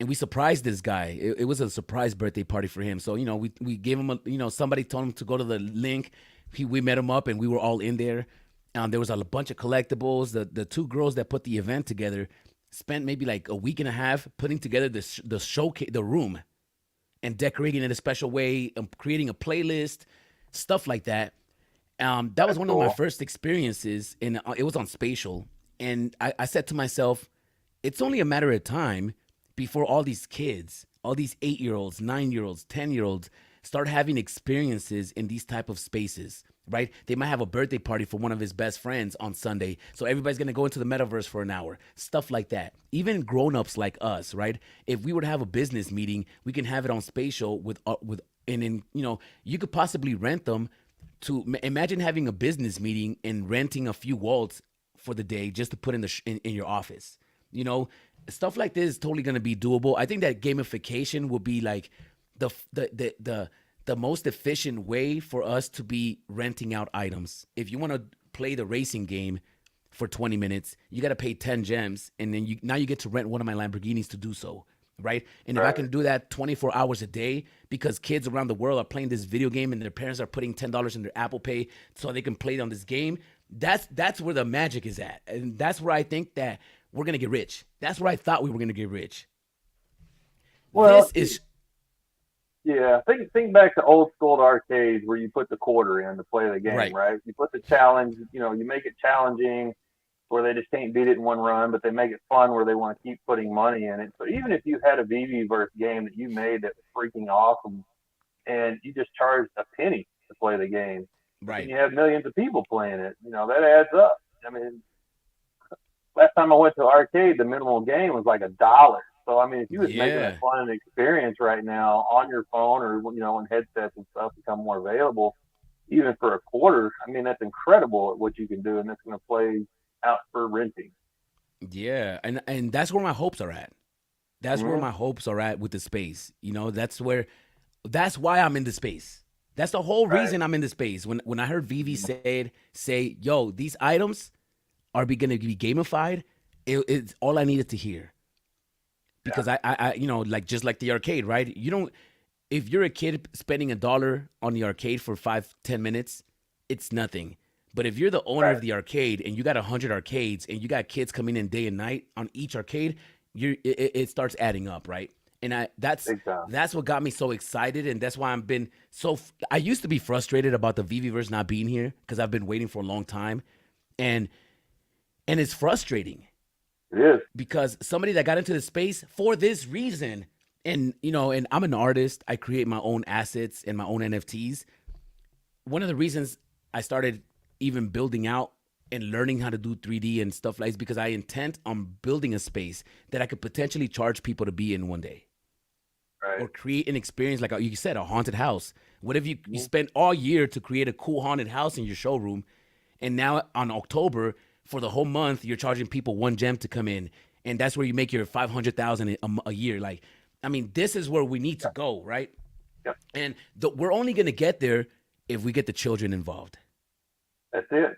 and we surprised this guy. It was a surprise birthday party for him. So, we gave him somebody told him to go to the link. We met him up, and we were all in there. There was a bunch of collectibles. The 2 girls that put the event together spent maybe like a week and a half putting together the showcase, the room, and decorating it in a special way, creating a playlist, stuff like that. That was one of my first experiences, and it was on Spatial. And I said to myself, it's only a matter of time before all these kids, all these 8-year-olds, 9-year-olds, 10-year-olds start having experiences in these type of spaces, right? They might have a birthday party for one of his best friends on Sunday. So everybody's going to go into the metaverse for an hour, stuff like that. Even grown-ups like us, right? If we were to have a business meeting, we can have it on Spatial and then, you could possibly rent them to imagine having a business meeting and renting a few walls for the day just to put in your office. Stuff like this is totally going to be doable. I think that gamification will be like the most efficient way for us to be renting out items. If you want to play the racing game for 20 minutes, you got to pay 10 gems, and then you get to rent one of my Lamborghinis to do so, right? And if I can do that 24 hours a day, because kids around the world are playing this video game and their parents are putting $10 in their Apple Pay so they can play on this game, that's where the magic is at. And that's where I think that we're going to get rich. That's where I thought we were going to get rich. Well, this is... Yeah, think back to old school arcades where you put the quarter in to play the game, right? You put the challenge, you make it challenging where they just can't beat it in one run, but they make it fun where they want to keep putting money in it. So even if you had a VeVeverse game that you made that was freaking awesome and you just charged a penny to play the game, right? And you have millions of people playing it, that adds up. I mean, last time I went to arcade, the minimal game was like $1. So, I mean, if you was making a fun experience right now on your phone or, when headsets and stuff become more available, even for a quarter, I mean, that's incredible at what you can do, and that's going to play out for renting. Yeah, and that's where my hopes are at. That's where my hopes are at with the space. That's why I'm in the space. That's the whole reason I'm in the space. When I heard VeVe say, yo, these items are going to be gamified, it's all I needed to hear. Because I like just like the arcade, right? If you're a kid spending $1 on the arcade for 5-10 minutes, it's nothing. But if you're the owner of the arcade and you got 100 arcades and you got kids coming in day and night on each arcade, it starts adding up, right? And that's what got me so excited, and that's why I used to be frustrated about the VeVeverse not being here because I've been waiting for a long time, and it's frustrating. It is. Because somebody that got into the space for this reason And and I'm an artist. I create my own assets and my own NFTs. One of the reasons I started even building out and learning how to do 3D and stuff like is because I intend on building a space that I could potentially charge people to be in one day. Right. Or create an experience like you said, a haunted house. What if you spent all year to create a cool haunted house in your showroom, and now on October for the whole month you're charging people 1 gem to come in, and that's where you make your 500,000 a year. Like, I mean, this is where we need to go, right? Yep. And we're only gonna get there if we get the children involved. That's it.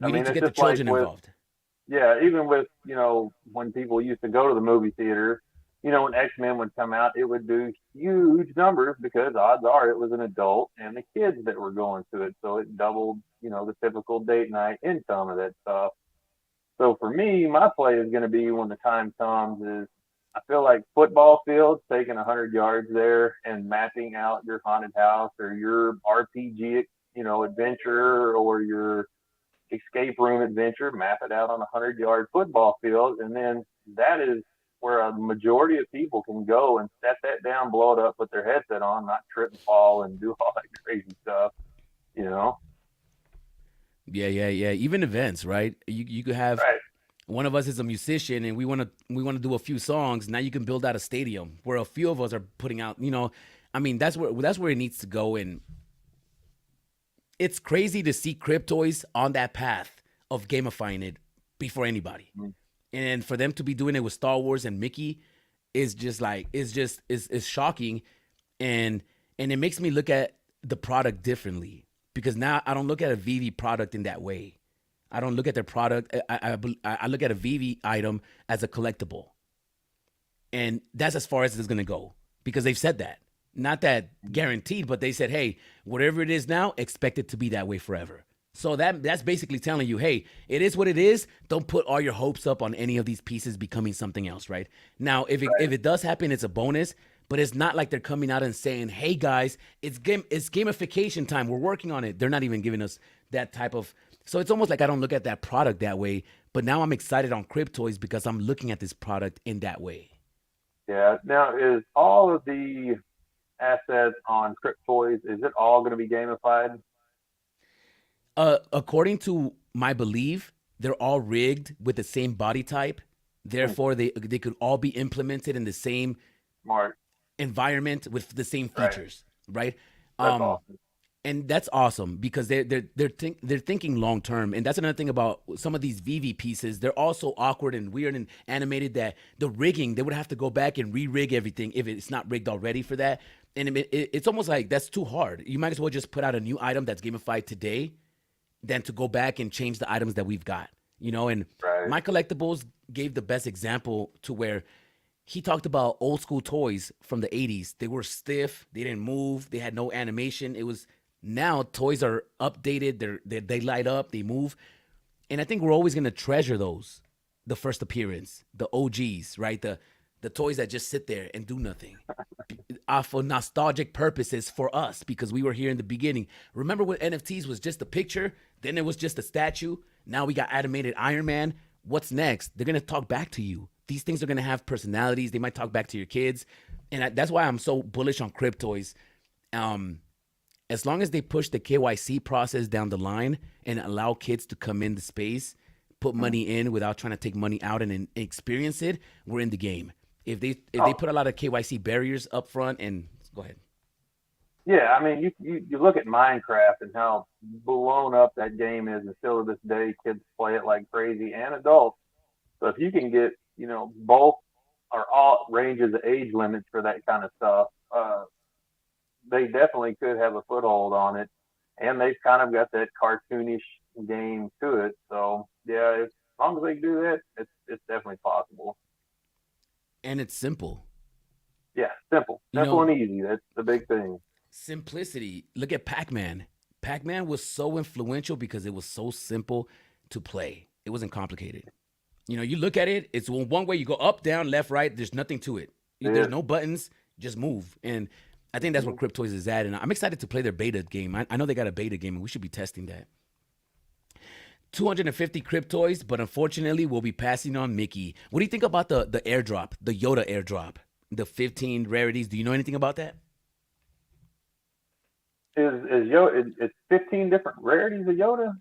We need to it's get the just like children with- involved. Yeah, even with, when people used to go to the movie theater, when X-Men would come out, it would do huge numbers because odds are it was an adult and the kids that were going to it. So it doubled, the typical date night income of that stuff. So for me, my play is going to be when the time comes is I feel like football fields, taking 100 yards there and mapping out your haunted house or your RPG, adventure or your escape room adventure, map it out on a 100-yard football field. And then that is where a majority of people can go and set that down, blow it up, put their headset on, not trip and fall and do all that crazy stuff, Yeah. Even events, right? You could have Right. one of us is a musician and we want to do a few songs. Now you can build out a stadium where a few of us are putting out, I mean, that's where it needs to go. And it's crazy to see Cryptoys on that path of gamifying it before anybody. And for them to be doing it with Star Wars and Mickey is just like, is shocking. And it makes me look at the product differently because now I don't look at a VEVE product in that way. I don't look at their product. I look at a VEVE item as a collectible. And that's as far as it's going to go because they've said that. Not that guaranteed, but they said, hey, whatever it is now, expect it to be that way forever. So that's basically telling you, hey, it is what it is. Don't put all your hopes up on any of these pieces becoming something else, right? Now, if it does happen, it's a bonus, but it's not like they're coming out and saying, hey, guys, it's gamification time. We're working on it. They're not even giving us that type of... So it's almost like I don't look at that product that way, but now I'm excited on Cryptoys because I'm looking at this product in that way. Yeah. Now, is all of the assets on Cryptoys, is it all going to be gamified? According to my belief, they're all rigged with the same body type. Therefore, they could all be implemented in the same Smart. environment with the same features, right? That's awesome. And that's awesome because they're thinking long term. And that's another thing about some of these VEVE pieces. They're also awkward and weird and animated that the rigging, they would have to go back and re-rig everything if it's not rigged already for that. And it's almost like that's too hard. You might as well just put out a new item that's gamified today than to go back and change the items that we've got, and My Collectibles gave the best example to where he talked about old school toys from the 80s. They were stiff. They didn't move. They had no animation. It was now toys are updated. They light up. They move. And I think we're always going to treasure those, the first appearance, the OGs, right? The toys that just sit there and do nothing for nostalgic purposes for us because we were here in the beginning. Remember when NFTs was just a picture? Then it was just a statue. Now we got animated Iron Man. What's next? They're going to talk back to you. These things are going to have personalities. They might talk back to your kids. And that's why I'm so bullish on Cryptoys. As long as they push the KYC process down the line and allow kids to come in the space, put money in without trying to take money out and experience it, we're in the game. If they put a lot of KYC barriers up front and go ahead. Yeah, I mean, you look at Minecraft and how blown up that game is, and still to this day, kids play it like crazy, and adults. So if you can get, both or all ranges of age limits for that kind of stuff, they definitely could have a foothold on it. And they've kind of got that cartoonish game to it. So yeah, as long as they do that, it's definitely possible. And it's simple. Yeah, simple and easy. That's the big thing. Simplicity. Look at Pac-Man. Pac-Man was so influential because it was so simple to play. It wasn't complicated. You look at it, it's one way. You go up, down, left, right. There's nothing to it. There's no buttons. Just move. And I think that's where Cryptoys is at. And I'm excited to play their beta game. I know they got a beta game, and we should be testing that. 250 Cryptoys, but unfortunately, we'll be passing on Mickey. What do you think about the airdrop, the Yoda airdrop? the 15 rarities. Do you know anything about that? It's 15 different rarities of Yoda?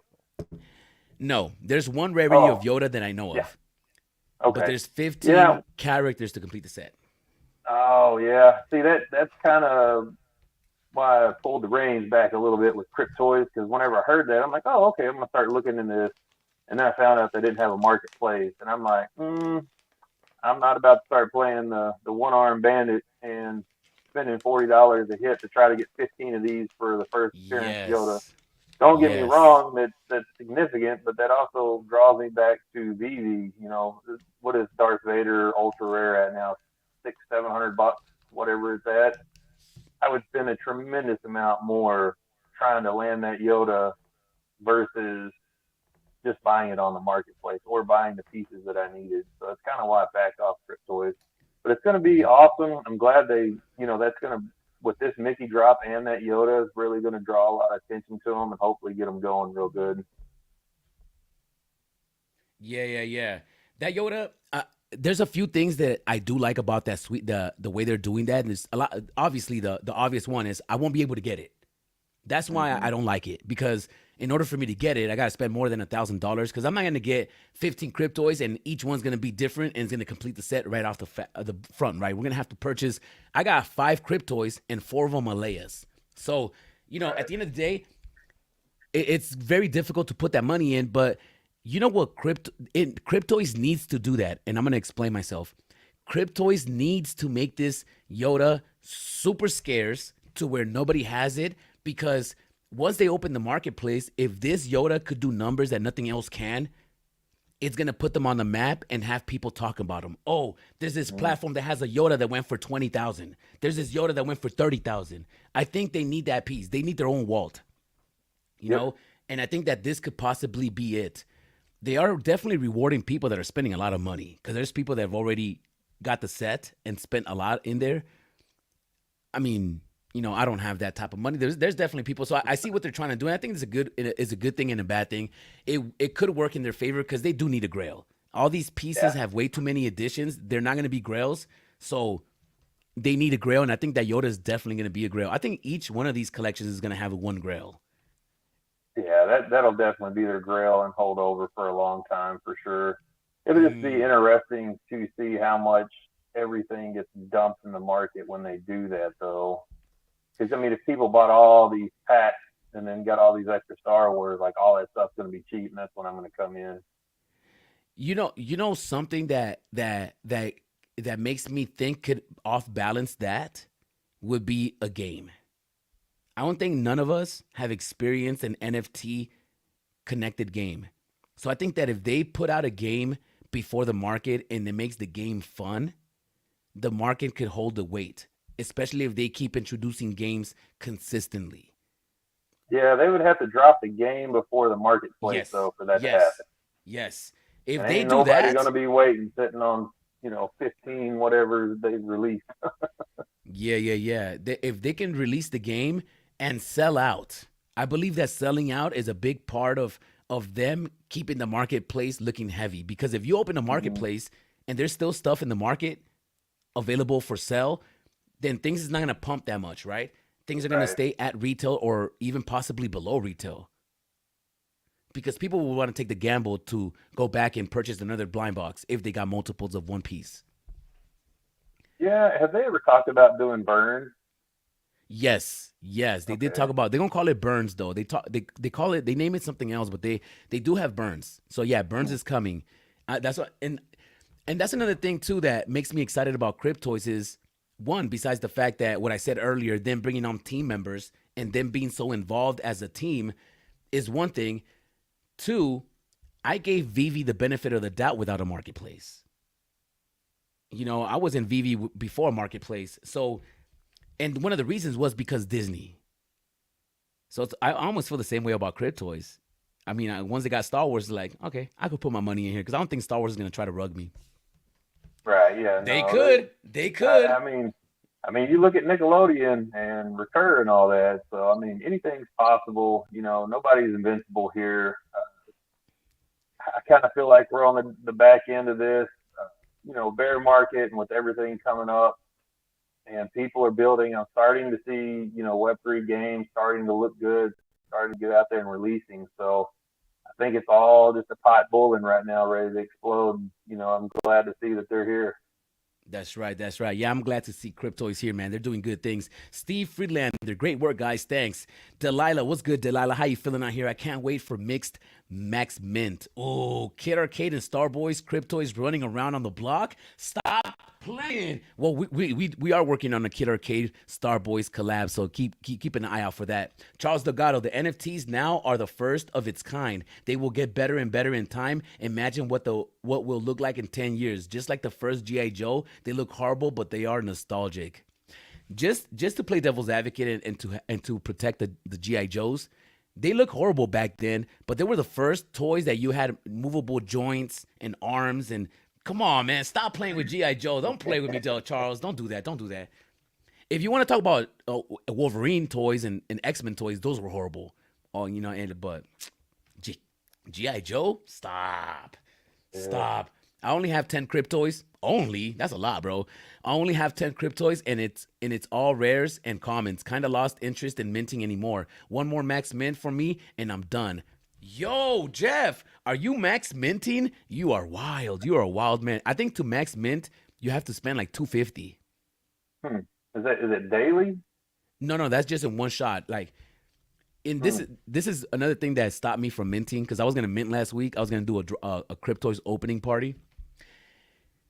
No, there's one rarity Oh, of Yoda that I know yeah. of, but Okay. there's 15 Yeah. characters to complete the set. Oh, yeah. See, that's kind of why I pulled the reins back a little bit with Cryptoids, because whenever I heard that, I'm like, oh, okay, I'm gonna start looking into this. And then I found out they didn't have a marketplace, and I'm like, I'm not about to start playing the one arm bandit and spending $40 a hit to try to get 15 of these for the first appearance of Yoda. Yes. Don't get me Yes. wrong, that's significant, but that also draws me back to VEVE. You know, what is Darth Vader ultra rare at now? 600-700 bucks, whatever it's at. I would spend a tremendous amount more trying to land that Yoda versus just buying it on the marketplace or buying the pieces that I needed. So that's kind of why I backed off Cryptoids. But it's going to be awesome. I'm glad that's going to, with this Mickey drop and that Yoda, is really going to draw a lot of attention to them and hopefully get them going real good. Yeah. That Yoda. There's a few things that I do like about that the way they're doing that. And there's a lot. Obviously, the obvious one is I won't be able to get it. That's why I don't like it, because in order for me to get it, I got to spend more than $1,000, because I'm not going to get 15 Cryptoids and each one's going to be different and it's going to complete the set right off the front, right? We're going to have to purchase. I got 5 Cryptoids and 4 of them are Leia's. So, at the end of the day, it's very difficult to put that money in, but you know what Cryptoids needs to do that, and I'm going to explain myself. Cryptoids needs to make this Yoda super scarce to where nobody has it, because once they open the marketplace, if this Yoda could do numbers that nothing else can, it's going to put them on the map and have people talk about them. Oh, there's this platform that has a Yoda that went for 20,000. There's this Yoda that went for 30,000. I think they need that piece. They need their own Walt, you know? And I think that this could possibly be it. They are definitely rewarding people that are spending a lot of money, because there's people that have already got the set and spent a lot in there. I mean, I don't have that type of money. There's definitely people. So I see what they're trying to do. And I think it's a good thing and a bad thing. It could work in their favor, because they do need a grail. All these pieces have way too many additions. They're not going to be grails. So they need a grail. And I think that Yoda is definitely going to be a grail. I think each one of these collections is going to have a one grail. Yeah, that'll definitely be their grail and hold over for a long time for sure. It'll just be interesting to see how much everything gets dumped in the market when they do that, though. Because, if people bought all these packs and then got all these extra Star Wars, like, all that stuff's going to be cheap, and that's when I'm going to come in. Something that makes me think could off balance that would be a game. I don't think none of us have experienced an NFT connected game. So I think that if they put out a game before the market and it makes the game fun, the market could hold the weight, especially if they keep introducing games consistently. Yeah, they would have to drop the game before the marketplace, though, for that to happen. Yes. If and they ain't do nobody that, going to be waiting, sitting on 15 whatever they've released. Yeah. If they can release the game and sell out, I believe that selling out is a big part of them keeping the marketplace looking heavy. Because if you open a marketplace and there's still stuff in the market available for sale, then things is not going to pump that much, right? Things are going to stay at retail or even possibly below retail. Because people will want to take the gamble to go back and purchase another blind box if they got multiples of one piece. Yeah, have they ever talked about doing burns? Yes, they did talk about. They're gonna call it burns though. They call it. They name it something else, but they do have burns. So yeah, burns is coming. That's what and that's another thing too that makes me excited about Cryptoids is, one, besides the fact that what I said earlier, them bringing on team members and them being so involved as a team is one thing. Two, I gave VEVE the benefit of the doubt without a marketplace. I was in VEVE before a marketplace. So, and one of the reasons was because Disney. So I almost feel the same way about Cryptoids. I mean, once they got Star Wars, like, okay, I could put my money in here because I don't think Star Wars is going to try to rug me. Right, yeah. They could. I mean, you look at Nickelodeon and Recur and all that. So, anything's possible. Nobody's invincible here. I kind of feel like we're on the back end of this, bear market, and with everything coming up, and people are building. I'm starting to see, Web3 games starting to look good, starting to get out there and releasing. So I think it's all just a pot boiling right now, ready to explode. I'm glad to see that they're here. That's right. That's right. Yeah, I'm glad to see Cryptoys here, man. They're doing good things. Steve Friedlander, great work, guys. Thanks. Delilah, what's good, Delilah? How you feeling out here? I can't wait for Mixed Max Mint. Oh, Kid Arcade and Starboys, Cryptoys running around on the block. Stop playing. Well, we are working on a Kid Arcade Starboys collab, so keep an eye out for that. Charles Delgado, the NFTs now are the first of its kind. They will get better and better in time. Imagine what will look like in 10 years. Just like the first G.I. Joe, they look horrible, but they are nostalgic. Just to play devil's advocate and to protect the G.I. Joes, they look horrible back then, but they were the first toys that you had movable joints and arms. And come on, man, stop playing with G.I. Joe. Don't play with me, Charles. Don't do that. Don't do that. If you want to talk about Wolverine toys and X-Men toys, those were horrible. Oh, but G.I. Joe, stop. Stop. I only have 10 Cryptoys. Only? That's a lot, bro. I only have 10 Cryptoys, and it's all rares and commons. Kind of lost interest in minting anymore. One more max mint for me, and I'm done. Yo, Jeff, are you max minting? You are wild. You are a wild man. I think to max mint, you have to spend like $250. Is it daily? No, that's just in one shot. Like, this is another thing that stopped me from minting, because I was gonna mint last week. I was gonna do a Cryptoys opening party.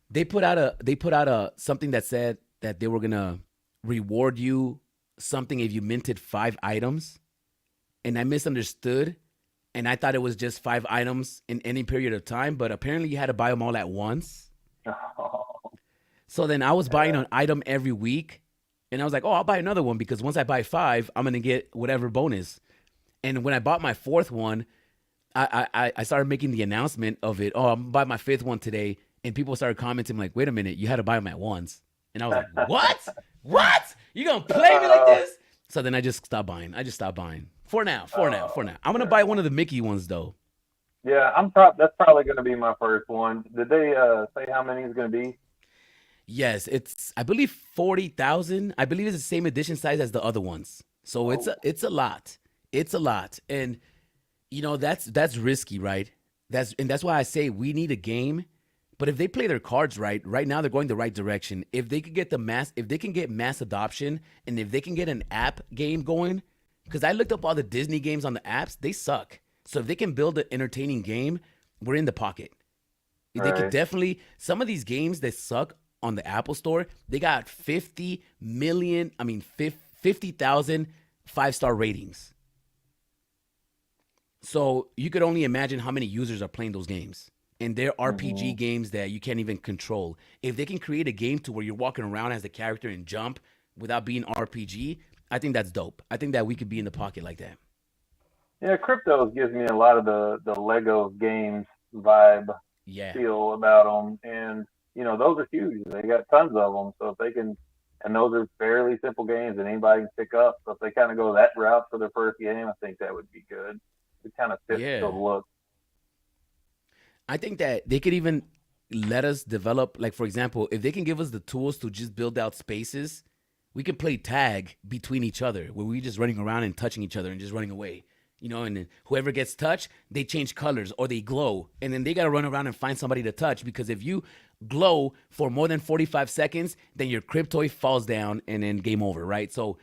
They put out a something that said that they were gonna reward you something if you minted 5 items, and I misunderstood, and I thought it was just 5 items in any period of time, but apparently you had to buy them all at once. So then I was buying an item every week, and I was like, oh, I'll buy another one, because once I buy 5, I'm gonna get whatever bonus. And when I bought my 4th one, I started making the announcement of it. Oh, I'm gonna buy my 5th one today. And people started commenting like, wait a minute, you had to buy them at once. And I was like, what? What? You gonna play me like this? So then I just stopped buying. For now. I'm gonna buy one of the Mickey ones though. Yeah, that's probably gonna be my first one. Did they say how many it's gonna be? Yes, it's I believe 40,000. I believe it's the same edition size as the other ones. So it's a lot. It's a lot. And that's risky, right? That's why I say we need a game. But if they play their cards right now they're going the right direction. If they could get mass adoption, and if they can get an app game going, because I looked up all the Disney games on the apps, they suck. So if they can build an entertaining game, we're in the pocket. They could definitely, some of these games that suck on the Apple Store, they got 50,000 5-star ratings. So you could only imagine how many users are playing those games. And they're RPG games that you can't even control. If they can create a game to where you're walking around as a character and jump without being RPG, I think that's dope. I think that we could be in the pocket like that. Yeah, Cryptos gives me a lot of the Lego games vibe feel about them. And, those are huge. They got tons of them. So if they can, and those are fairly simple games that anybody can pick up. So if they kind of go that route for their first game, I think that would be good. It kind of fits the look. I think that they could even let us develop, like, for example, if they can give us the tools to just build out spaces, we can play tag between each other where we're just running around and touching each other and just running away. And then whoever gets touched, they change colors or they glow. And then they got to run around and find somebody to touch, because if you glow for more than 45 seconds, then your Cryptoy falls down and then game over, right? So,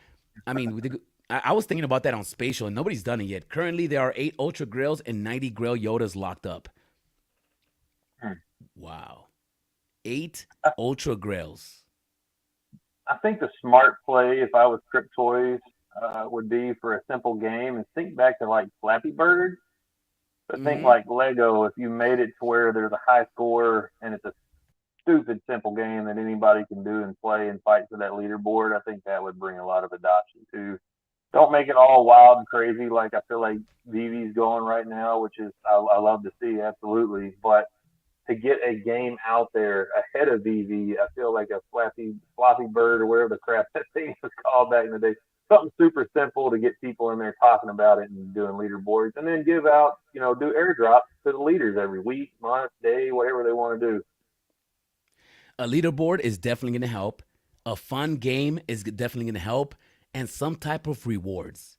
I mean, I was thinking about that on Spatial, and nobody's done it yet. Currently, there are 8 Ultra Grails and 90 Grail Yodas locked up. Wow. 8 Ultra Grails. I think the smart play, if I was Cryptoys, would be for a simple game, and think back to like Flappy Bird. But think like Lego, if you made it to where there's a high score and it's a stupid simple game that anybody can do and play and fight for that leaderboard, I think that would bring a lot of adoption too. Don't make it all wild and crazy like I feel like VEVE's going right now, which is I love to see, absolutely. But to get a game out there ahead of VEVE, I feel like a Flappy Bird or whatever the crap that thing was called back in the day, something super simple to get people in there talking about it and doing leaderboards, and then give out, do airdrops to the leaders every week, month, day, whatever they want to do. A leaderboard is definitely going to help. a fun game is definitely going to help, and some type of rewards.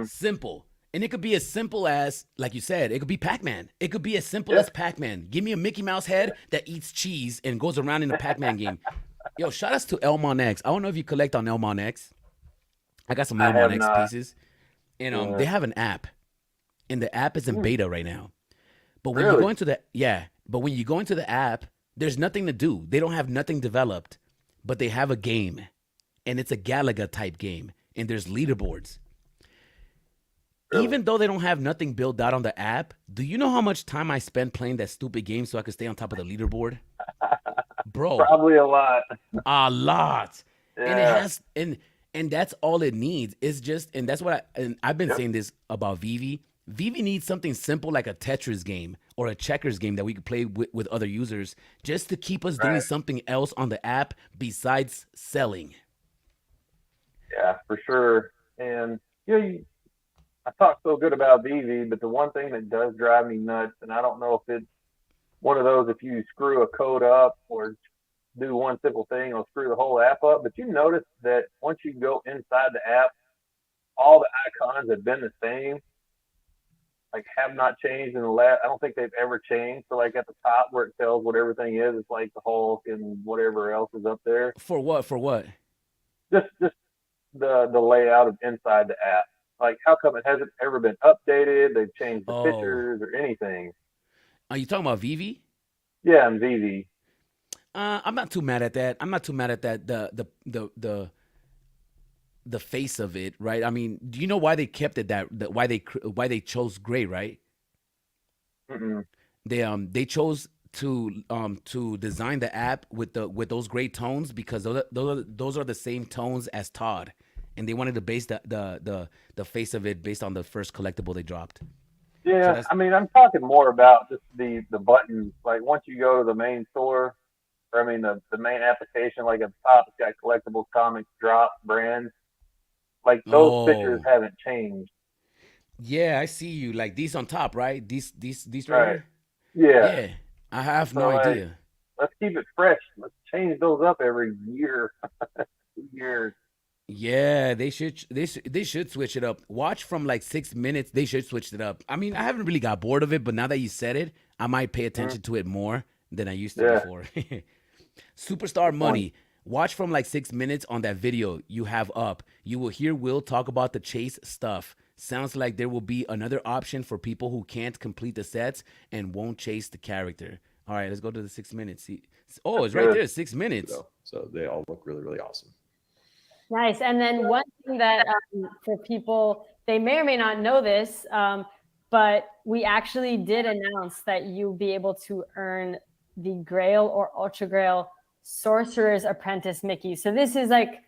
Simple. And it could be as simple as, like you said, it could be Pac-Man. It could be as simple as Pac-Man. Give me a Mickey Mouse head that eats cheese and goes around in a Pac-Man game. Yo, shout outs to Elmon X. I don't know if you collect on Elmon X. I got some I have Elmon X not. pieces. And they have an app. And the app is in beta right now. But when you Really? go into when you go into the app, there's nothing to do. They don't have nothing developed, but they have a game. And it's a Galaga type game. And there's leaderboards. Really? Even though they don't have nothing built out on the app, do you know how much time I spend playing that stupid game so I could stay on top of the leaderboard? Bro, Probably a lot. a lot. And it Yeah. has and that's all it needs. It's just, and that's what I've been Yep. saying this about VEVE. VEVE needs something simple like a Tetris game or a checkers game that we could play with other users just to keep us doing Right. something else on the app besides selling. Yeah, for sure. And I talk so good about VEVE, but the one thing that does drive me nuts, and I don't know if it's one of those, if you screw a code up or do one simple thing, it'll screw the whole app up. But you notice that once you go inside the app, all the icons have been the same, like have not changed in the last. I don't think they've ever changed. So like at the top where it tells what everything is, it's like the Hulk and whatever else is up there. For what? For what? Just the layout of inside the app. Like, how come it hasn't ever been updated? They've changed the Oh. pictures or anything. Are you talking about VEVE? Yeah, and VV. I'm not too mad at that. I'm not too mad at that. The face of it, right? I mean, do you know why they kept it why they chose gray, right? Mm-mm. They chose to design the app with those gray tones because those are the same tones as Todd, and they wanted to base the face of it based on the first collectible they dropped. Yeah, that's- I mean, I'm talking more about just the buttons. Like, once you go to the main store, or I mean, the main application, like at the top, it's got collectibles, comics, drop, brands. Like, those pictures Oh. haven't changed. Yeah, I see you. Like these on top, right? These right Right. here? Yeah. Yeah. I have no So, like, idea. let's keep it fresh. Let's change those up every year, 2 years. Yeah, they should switch it up. Watch from like 6 minutes. They should switch it up. I mean, I haven't really got bored of it, but now that you said it, I might pay attention to it more than I used to Yeah. before. Superstar Money. Watch from like 6 minutes on that video you have up. You will hear Will talk about the chase stuff. Sounds like there will be another option for people who can't complete the sets and won't chase the character. All right, let's go to the 6 minutes. See, oh, it's right Good. there, 6 minutes. So they all look really, really awesome. Nice. And then one thing that for people, they may or may not know this, but we actually did announce that you'll be able to earn the Grail or Ultra Grail Sorcerer's Apprentice Mickey. So this is like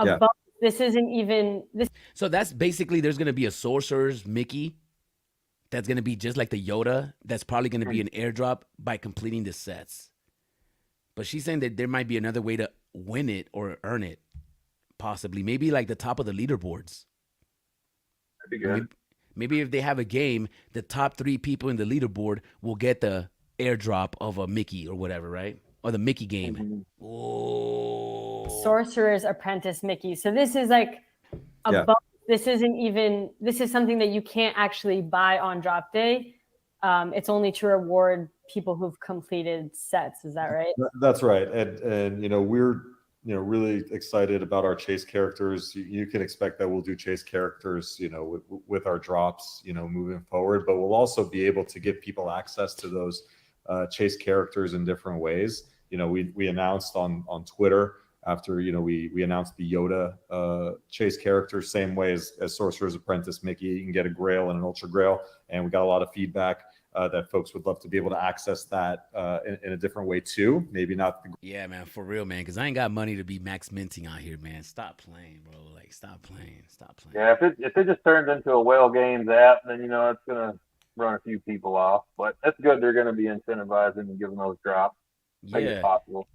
Yeah. above. This isn't even this. So that's basically there's gonna be a sorcerer's Mickey that's gonna be just like the Yoda. That's probably gonna be an airdrop by completing the sets. But she's saying that there might be another way to win it or earn it, possibly. Maybe like the top of the leaderboards. That'd be good. Maybe if they have a game, the top 3 people in the leaderboard will get the airdrop of a Mickey or whatever, right? Or the Mickey game. Mhm. Oh. Sorcerer's Apprentice Mickey. So this is like above. This isn't even. This is something that you can't actually buy on drop day. It's only to reward people who've completed sets. Is that right? That's right. And we're really excited about our chase characters. You can expect that we'll do chase characters, with our drops, moving forward. But we'll also be able to give people access to those chase characters in different ways. We announced on Twitter after we announced the Yoda chase character, same way as Sorcerer's Apprentice Mickey. You can get a Grail and an Ultra Grail, and we got a lot of feedback that folks would love to be able to access that in a different way too. Maybe not the Yeah, man, for real, man. Because I ain't got money to be max minting out here, man. Stop playing, bro. Like, stop playing. Stop playing. Yeah, if it just turns into a Whale Games app, then it's gonna run a few people off. But that's good. They're gonna be incentivizing and giving those drops. Make it Yeah. possible.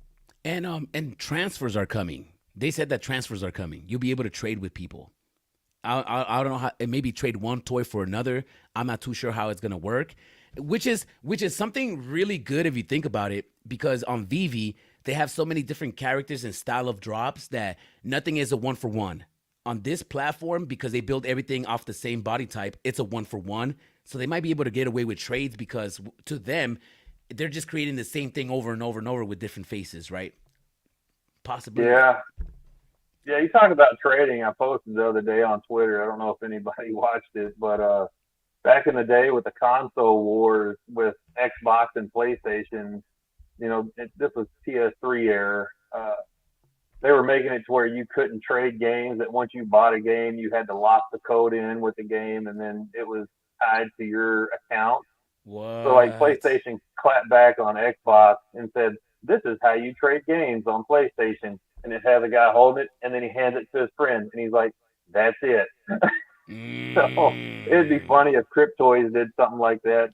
And transfers are coming. They said that transfers are coming. You'll be able to trade with people. I don't know how. And maybe trade one toy for another. I'm not too sure how it's gonna work. Which is something really good if you think about it, because on VEVE they have so many different characters and style of drops that nothing is a 1-for-1. On this platform, because they build everything off the same body type, it's a 1-for-1. So they might be able to get away with trades because to them, they're just creating the same thing over and over and over with different faces, right? Possibly. Yeah. Yeah, you talk about trading. I posted the other day on Twitter. I don't know if anybody watched it, but back in the day with the console wars with Xbox and PlayStation, this was PS3 era. They were making it to where you couldn't trade games. That once you bought a game, you had to lock the code in with the game, and then it was tied to your account. What? So like PlayStation clapped back on Xbox and said, "This is how you trade games on PlayStation." And it had the guy holding it, and then he hands it to his friend, and he's like, "That's it." So it'd be funny if Cryptoys did something like that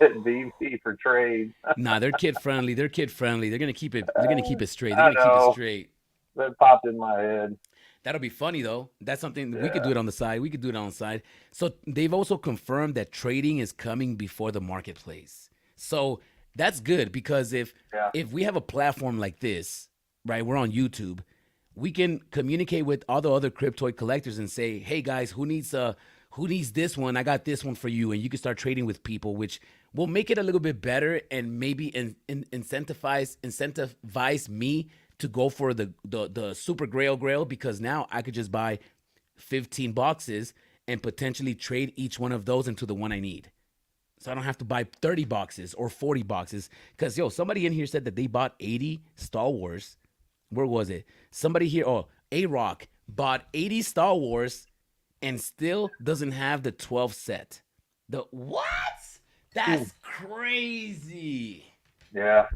at VV for trade. Nah, they're kid friendly. They're kid friendly. They're gonna keep it. They're gonna keep it straight. They're gonna keep it straight. That popped in my head. That'll be funny though. That's something we could do it on the side. We could do it on the side. So they've also confirmed that trading is coming before the marketplace. So that's good because if we have a platform like this, right? We're on YouTube. We can communicate with all the other Cryptoid collectors and say, "Hey guys, who needs this one? I got this one for you," and you can start trading with people, which will make it a little bit better and maybe incentivize me to go for the super grail because now I could just buy 15 boxes and potentially trade each one of those into the one I need. So I don't have to buy 30 boxes or 40 boxes. Because, somebody in here said that they bought 80 Star Wars. Where was it? Somebody here, A-Rock, bought 80 Star Wars and still doesn't have the 12 set. The what? That's crazy. Yeah.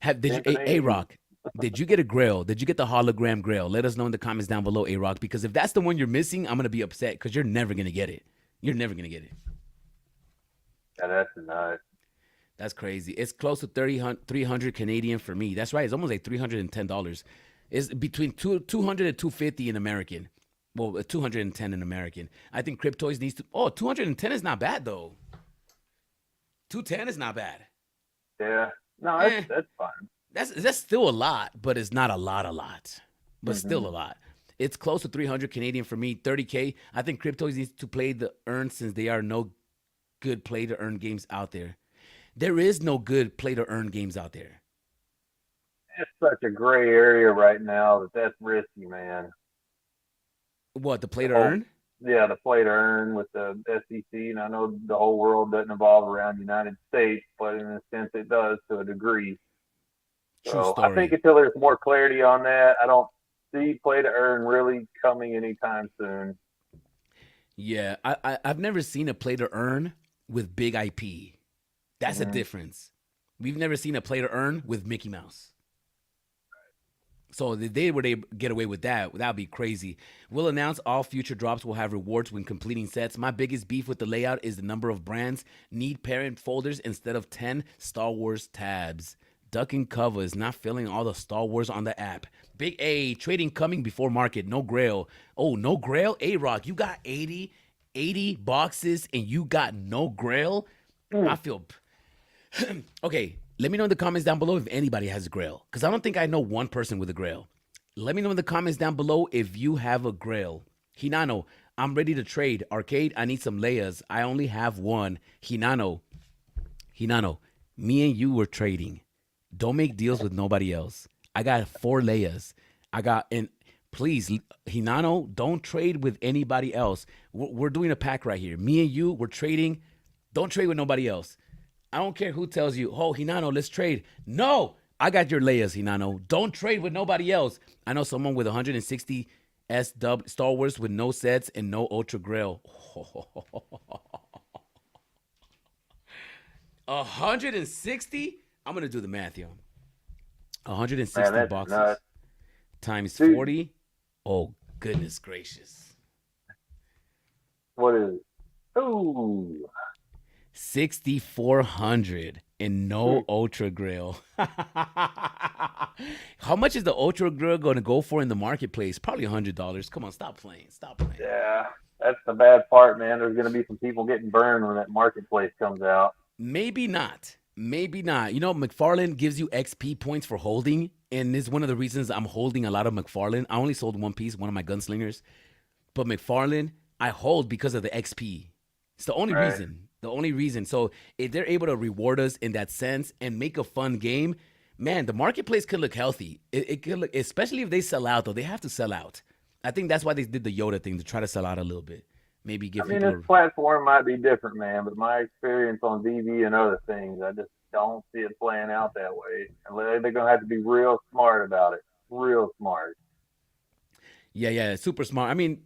A-Rock, did you get a grail? Did you get the hologram grail? Let us know in the comments down below, A-Rock, because if that's the one you're missing, I'm going to be upset because you're never going to get it. You're never going to get it. Yeah, that's nuts. That's crazy. It's close to 300 Canadian for me. That's right. It's almost like $310. It's between 200 and 250 in American. Well, 210 in American. I think Cryptoys needs to. 210 is not bad though. 210 is not bad. Yeah. No, that's fine. That's still a lot, but it's not a lot. But still a lot. It's close to 300 Canadian for me. 30K. I think Cryptoys needs to play the earn since there are no good play to earn games out there. There is no good play to earn games out there. It's such a gray area right now that's risky, man. What, the play to earn? Yeah, the play to earn with the SEC, and I know the whole world doesn't evolve around the United States, but in a sense it does to a degree. So I think until there's more clarity on that, I don't see play to earn really coming anytime soon. Yeah, I've never seen a play to earn with big IP. That's a difference. We've never seen a play to earn with Mickey Mouse. So the day where they get away with that would be crazy. We'll announce all future drops will have rewards when completing sets. My biggest beef with the layout is the number of brands need parent folders instead of 10 Star Wars tabs. Dukkencuvva is not filling all the Star Wars on the app. Big A, trading coming before market. No grail. Oh, no grail? A-Rock, you got 80 boxes and you got no grail? I feel... Okay, let me know in the comments down below if anybody has a grail. Because I don't think I know one person with a grail. Let me know in the comments down below if you have a grail. Hinano, I'm ready to trade. Arcade, I need some Leias. I only have one. Hinano, me and you were trading. Don't make deals with nobody else. I got 4 Leias. And please, Hinano, don't trade with anybody else. We're doing a pack right here. Me and you, we're trading. Don't trade with nobody else. I don't care who tells you, "Oh, Hinano, let's trade." No, I got your Leias, Hinano. Don't trade with nobody else. I know someone with 160 S-Dub Star Wars with no sets and no Ultra Grail. 160? I'm going to do the math, yo. 160 boxes nuts. Times 40. Oh, goodness gracious. What is it? Ooh. 6,400 and no Ultra Grail. How much is the Ultra Grail going to go for in the marketplace? Probably $100. Come on, stop playing. Yeah, that's the bad part, man. There's going to be some people getting burned when that marketplace comes out. Maybe not. Maybe not. You know, McFarlane gives you XP points for holding, and this is one of the reasons I'm holding a lot of McFarlane. I only sold one piece, one of my gunslingers, but McFarlane I hold because of the XP. It's the only Right. reason. The only reason. So if they're able to reward us in that sense and make a fun game, man, the marketplace could look healthy. It could look, especially if they sell out. Though they have to sell out. I think that's why they did the Yoda thing to try to sell out a little bit. Maybe give I mean, people. this platform might be different, man, but my experience on VV and other things, I just don't see it playing out that way. And they're gonna have to be real smart about it. Real smart. Yeah, super smart. I mean,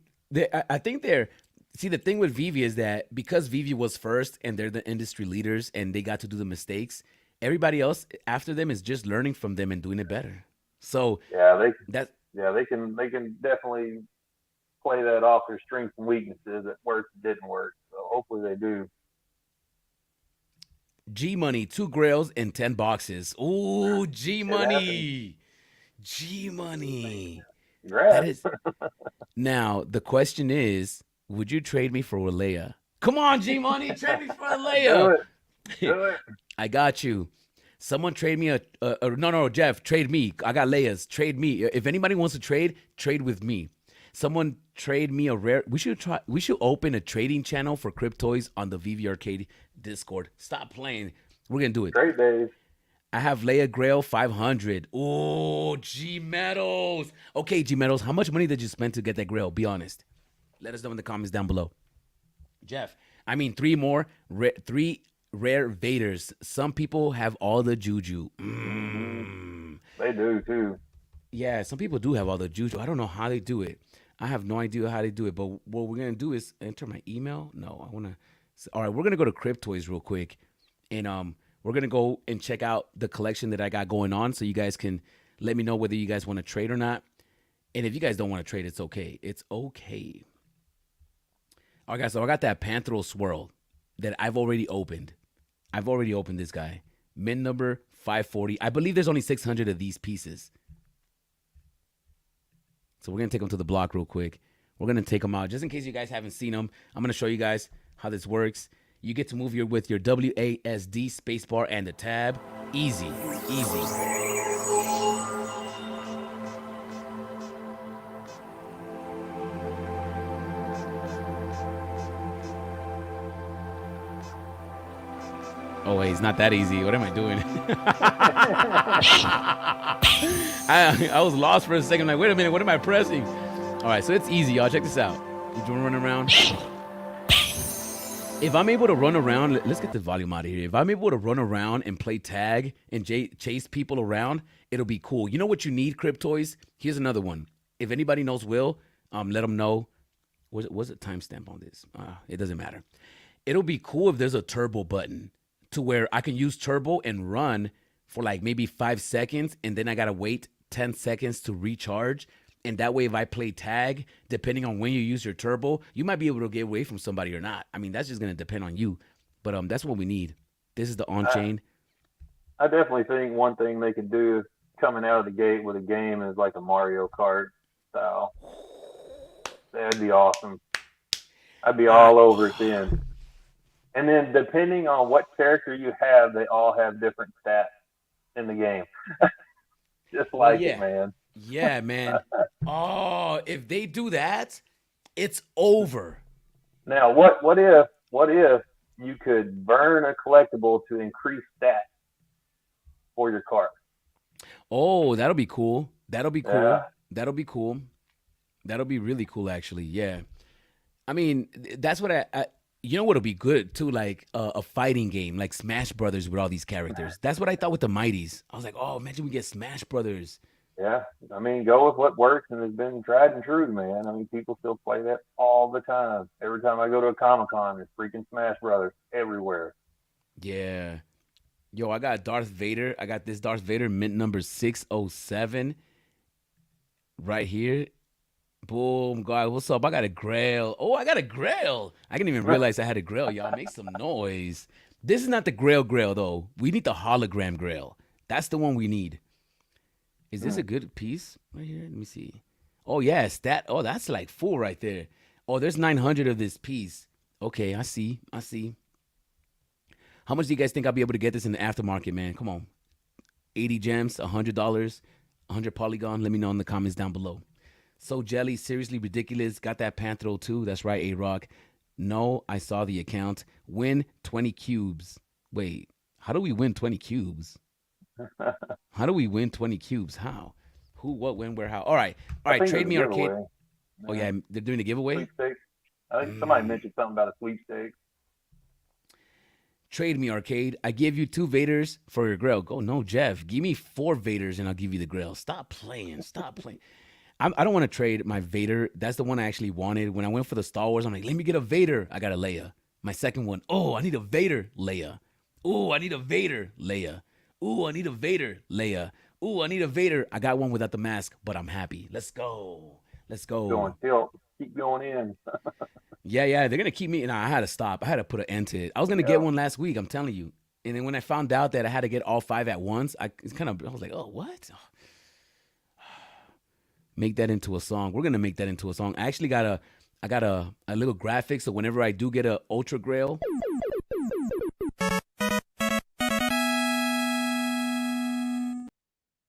I think they're. See, the thing with Vivi is that because Vivi was first and they're the industry leaders and they got to do the mistakes, everybody else after them is just learning from them and doing it better. So Yeah, that they can definitely play that off their strengths and weaknesses. It worked, it didn't work. So hopefully they do. G Money, 2 grails and 10 boxes. Ooh, G Money. G Money. That Congrats. is. Now, the question is, would you trade me for Leia? Come on, G Money, trade me for Do Leia. it. Do it. I got you. Someone trade me no, Jeff, trade me. I got Leia's. Trade me. If anybody wants to trade with me. Someone trade me a rare. We should open a trading channel for Cryptoys on the VV Arcade Discord. Stop playing. We're gonna do it. Great days. I have Leia Grail 500. Oh, G Metals. Okay, G Metals, how much money did you spend to get that Grail? Be honest. Let us know in the comments down below. Jeff, I mean, 3 more, 3 rare Vaders. Some people have all the juju. They do too. Yeah, some people do have all the juju. I don't know how they do it. I have no idea how they do it. But what we're going to do is enter my email. No, I want to. All right, we're going to go to Cryptoys real quick. And we're going to go and check out the collection that I got going on so you guys can let me know whether you guys want to trade or not. And if you guys don't want to trade, it's okay. It's okay. All right, guys, so I got that Panthro Swirl that I've already opened. I've already opened this guy. Min number 540. I believe there's only 600 of these pieces. So we're going to take them to the block real quick. We're going to take them out. Just in case you guys haven't seen them, I'm going to show you guys how this works. You get to move with your WASD spacebar and the tab. Easy, easy. Oh, wait, it's not that easy. What am I doing? I was lost for a second. I'm like, wait a minute, what am I pressing? All right, so it's easy, y'all. Check this out. You want to run around? If I'm able to run around, let's get the volume out of here. If I'm able to run around and play tag and chase people around, it'll be cool. You know what you need, Cryptoys? Here's another one. If anybody knows Will, let them know. What's the timestamp on this? It doesn't matter. It'll be cool if there's a turbo button to where I can use turbo and run for like maybe 5 seconds, and then I gotta wait 10 seconds to recharge. And that way, if I play tag, depending on when you use your turbo, you might be able to get away from somebody or not. I mean, that's just gonna depend on you. But that's what we need. This is the on-chain. I definitely think one thing they could do is coming out of the gate with a game is like a Mario Kart style. That'd be awesome. I'd be all over it then. And then depending on what character you have, they all have different stats in the game. Just like it, man. Yeah, man. Oh, if they do that, it's over. Now, what if you could burn a collectible to increase stats for your card? Oh, that'll be cool. That'll be cool. Yeah. That'll be cool. That'll be really cool, actually. Yeah. I mean, that's what I you know what'll be good too, like a fighting game, like Smash Brothers with all these characters. That's what I thought with the Mighties. I was like, oh, imagine we get Smash Brothers. Yeah, I mean, go with what works and has been tried and true, man. I mean, people still play that all the time. Every time I go to a Comic-Con, there's freaking Smash Brothers everywhere. Yeah. Yo, I got Darth Vader. I got this Darth Vader mint number 607 right here. Boom, God, what's up? I got a Grail. Oh, I got a Grail. I didn't even realize I had a Grail, y'all. Make some noise. This is not the Grail, though. We need the hologram Grail. That's the one we need. Is this a good piece right here? Let me see. Oh, yes. That's like full right there. Oh, there's 900 of this piece. Okay, I see. How much do you guys think I'll be able to get this in the aftermarket, man? Come on. 80 gems, $100, 100 polygon. Let me know in the comments down below. So jelly, seriously ridiculous. Got that Panthro too. That's right, A-Rock. No, I saw the account. Win 20 cubes. Wait, how do we win 20 cubes? How do we win 20 cubes? How? Who, what, when, where, how? All right. Trade me arcade. Oh, yeah, they're doing a giveaway? Sweepstakes. I think somebody mentioned something about a sweepstakes. Trade me arcade. I give you 2 Vaders for your grill. Go, no, Jeff. Give me 4 Vaders and I'll give you the grill. Stop playing. Stop playing. I don't want to trade my Vader. That's the one I actually wanted. When I went for the Star Wars, I'm like, let me get a Vader. I got a Leia. My second one, oh, I need a Vader, Leia. Oh, I need a Vader, Leia. Oh, I need a Vader, Leia. Oh, I need a Vader. I got one without the mask, but I'm happy. Let's go. Let's go. Going tilt. Keep going in. Yeah. They're going to keep me. And I had to stop. I had to put an end to it. I was going to get one last week, I'm telling you. And then when I found out that I had to get all 5 at once, I was like, oh, what? Make that into a song. We're going to make that into a song. I actually got a little graphic. So whenever I do get a Ultra Grail,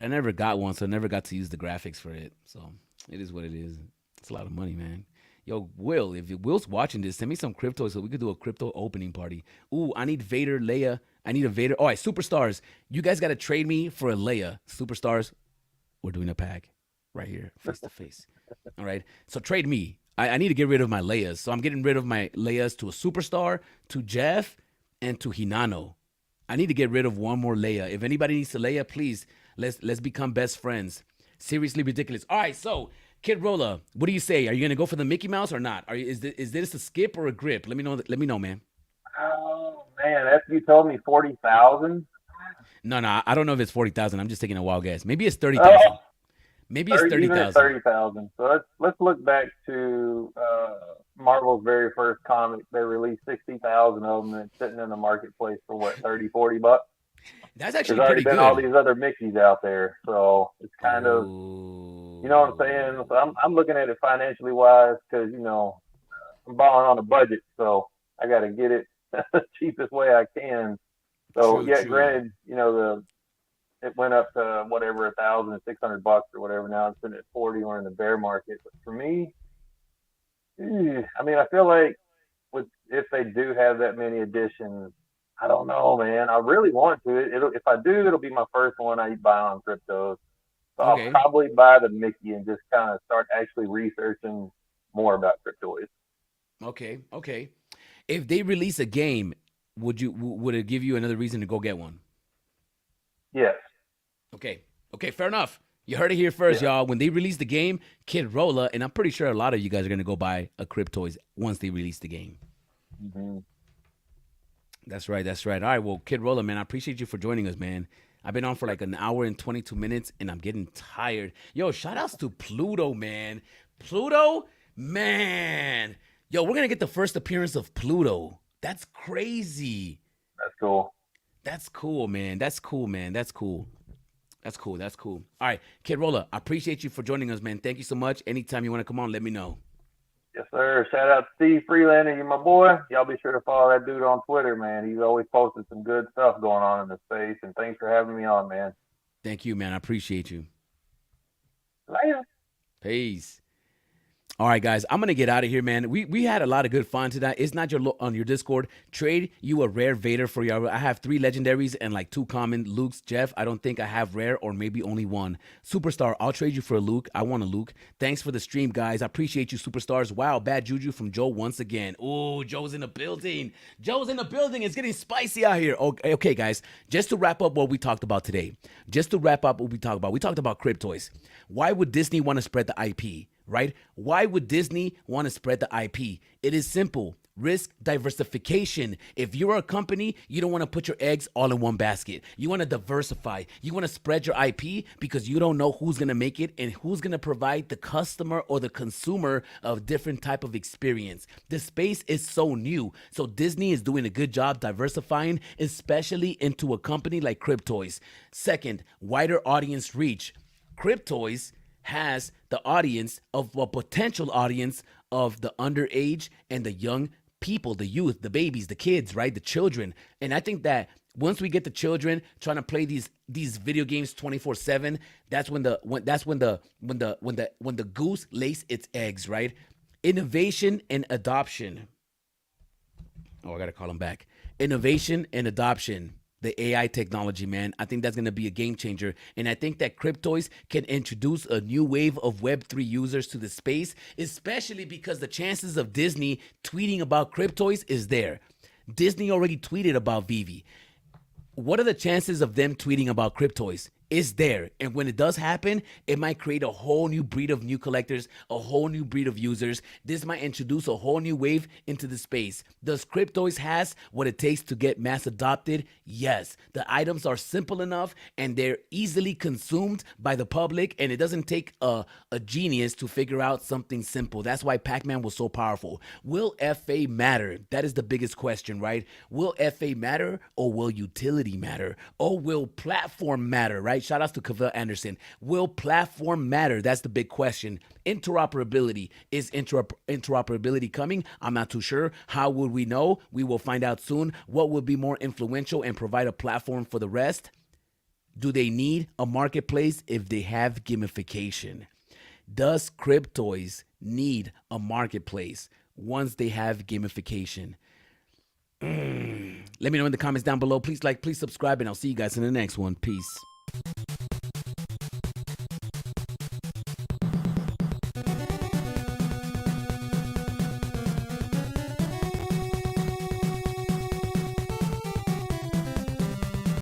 I never got one, so I never got to use the graphics for it. So it is what it is. It's a lot of money, man. Yo, Will, if Will's watching this, send me some crypto so we could do a crypto opening party. Ooh, I need Vader, Leia. I need a Vader. All right, Superstars. You guys got to trade me for a Leia. Superstars, we're doing a pack right here, face to face. All right, so trade me. I need to get rid of my Leias. So I'm getting rid of my Leias to a Superstar, to Jeff, and to Hinano. I need to get rid of one more Leia. If anybody needs a Leia, please, let's become best friends. Seriously ridiculous. All right, so Kid Rolla, what do you say? Are you gonna go for the Mickey Mouse or not? Is this a skip or a grip? Let me know. Let me know, man. Oh man, after you told me 40,000. No, I don't know if it's 40,000. I'm just taking a wild guess. Maybe it's 30,000. Maybe it's 30,000. 30,000. So let's look back to Marvel's very first comic. They released 60,000 of them, and it's sitting in the marketplace for what, 30, 40 bucks. That's actually There's pretty already been good. all these other Mickeys out there, so it's kind of, you know what I'm saying. So I'm looking at it financially wise because I'm balling on a budget, so I got to get it the cheapest way I can. So True. granted, it went up to whatever $1,600 or whatever. Now it's been at 40. We're in the bear market. But for me, I feel like if they do have that many editions, I don't know, man. I really want to. If I do, it'll be my first one I buy on cryptos. So Okay. I'll probably buy the Mickey and just kind of start actually researching more about cryptoids. Okay. If they release a game, would it give you another reason to go get one? Yes. Okay, fair enough. You heard it here first, y'all. When they release the game, Kid Rolla, and I'm pretty sure a lot of you guys are going to go buy a Cryptoids once they release the game. Mm-hmm. That's right. All right, well, Kid Rolla, man, I appreciate you for joining us, man. I've been on for like an hour and 22 minutes, and I'm getting tired. Yo, shout outs to Pluto, man. Pluto, man. Yo, we're going to get the first appearance of Pluto. That's crazy. That's cool. That's cool, man. That's cool. All right, Kid Rolla, I appreciate you for joining us, man. Thank you so much. Anytime you want to come on, let me know. Yes, sir. Shout out to Steve Freelander. You're my boy. Y'all be sure to follow that dude on Twitter, man. He's always posting some good stuff going on in the space. And thanks for having me on, man. Thank you, man. I appreciate you. Later. Peace. All right, guys, I'm going to get out of here, man. We had a lot of good fun tonight. It's not on your Discord. Trade you a rare Vader for your. I have 3 legendaries and like 2 common Lukes. Jeff, I don't think I have rare or maybe only 1. Superstar, I'll trade you for a Luke. I want a Luke. Thanks for the stream, guys. I appreciate you, Superstars. Wow, bad juju from Joe once again. Oh, Joe's in the building. It's getting spicy out here. Okay, guys, just to wrap up what we talked about today. We talked about Cryptoids. Why would Disney want to spread the IP? Right? Why would Disney want to spread the IP? It is simple. Risk diversification. If you're a company, you don't want to put your eggs all in one basket. You want to diversify. You want to spread your IP because you don't know who's going to make it and who's going to provide the customer or the consumer of different type of experience. The space is so new. So Disney is doing a good job diversifying, especially into a company like Cryptoids. Second, wider audience reach. Cryptoids has the audience of a potential audience of the underage and the young people, the youth, the babies, the kids, right? The children. And I think that once we get the children trying to play these video games 24/7, that's when the goose lays its eggs, right? Innovation and adoption. Oh, I gotta call him back. Innovation and adoption. The AI technology, man. I think that's going to be a game changer. And I think that Cryptoys can introduce a new wave of Web3 users to the space, especially because the chances of Disney tweeting about Cryptoys is there. Disney already tweeted about VEVE. What are the chances of them tweeting about Cryptoys? Is there. And when it does happen, it might create a whole new breed of new collectors, a whole new breed of users. This might introduce a whole new wave into the space. Does Cryptoys has what it takes to get mass adopted? Yes. The items are simple enough and they're easily consumed by the public, and it doesn't take a genius to figure out something simple. That's why Pac-Man was so powerful. Will FA matter? That is the biggest question, right? Will FA matter, or will utility matter? Or will platform matter, right? Shout outs to Cavell Anderson. Will platform matter? That's the big question. Interoperability. Is interoperability coming? I'm not too sure. How would we know? We will find out soon. What will be more influential and provide a platform for the rest? Do they need a marketplace if they have gamification? Does Cryptoys need a marketplace once they have gamification? Let me know in the comments down below. Please like, please subscribe, and I'll see you guys in the next one. Peace.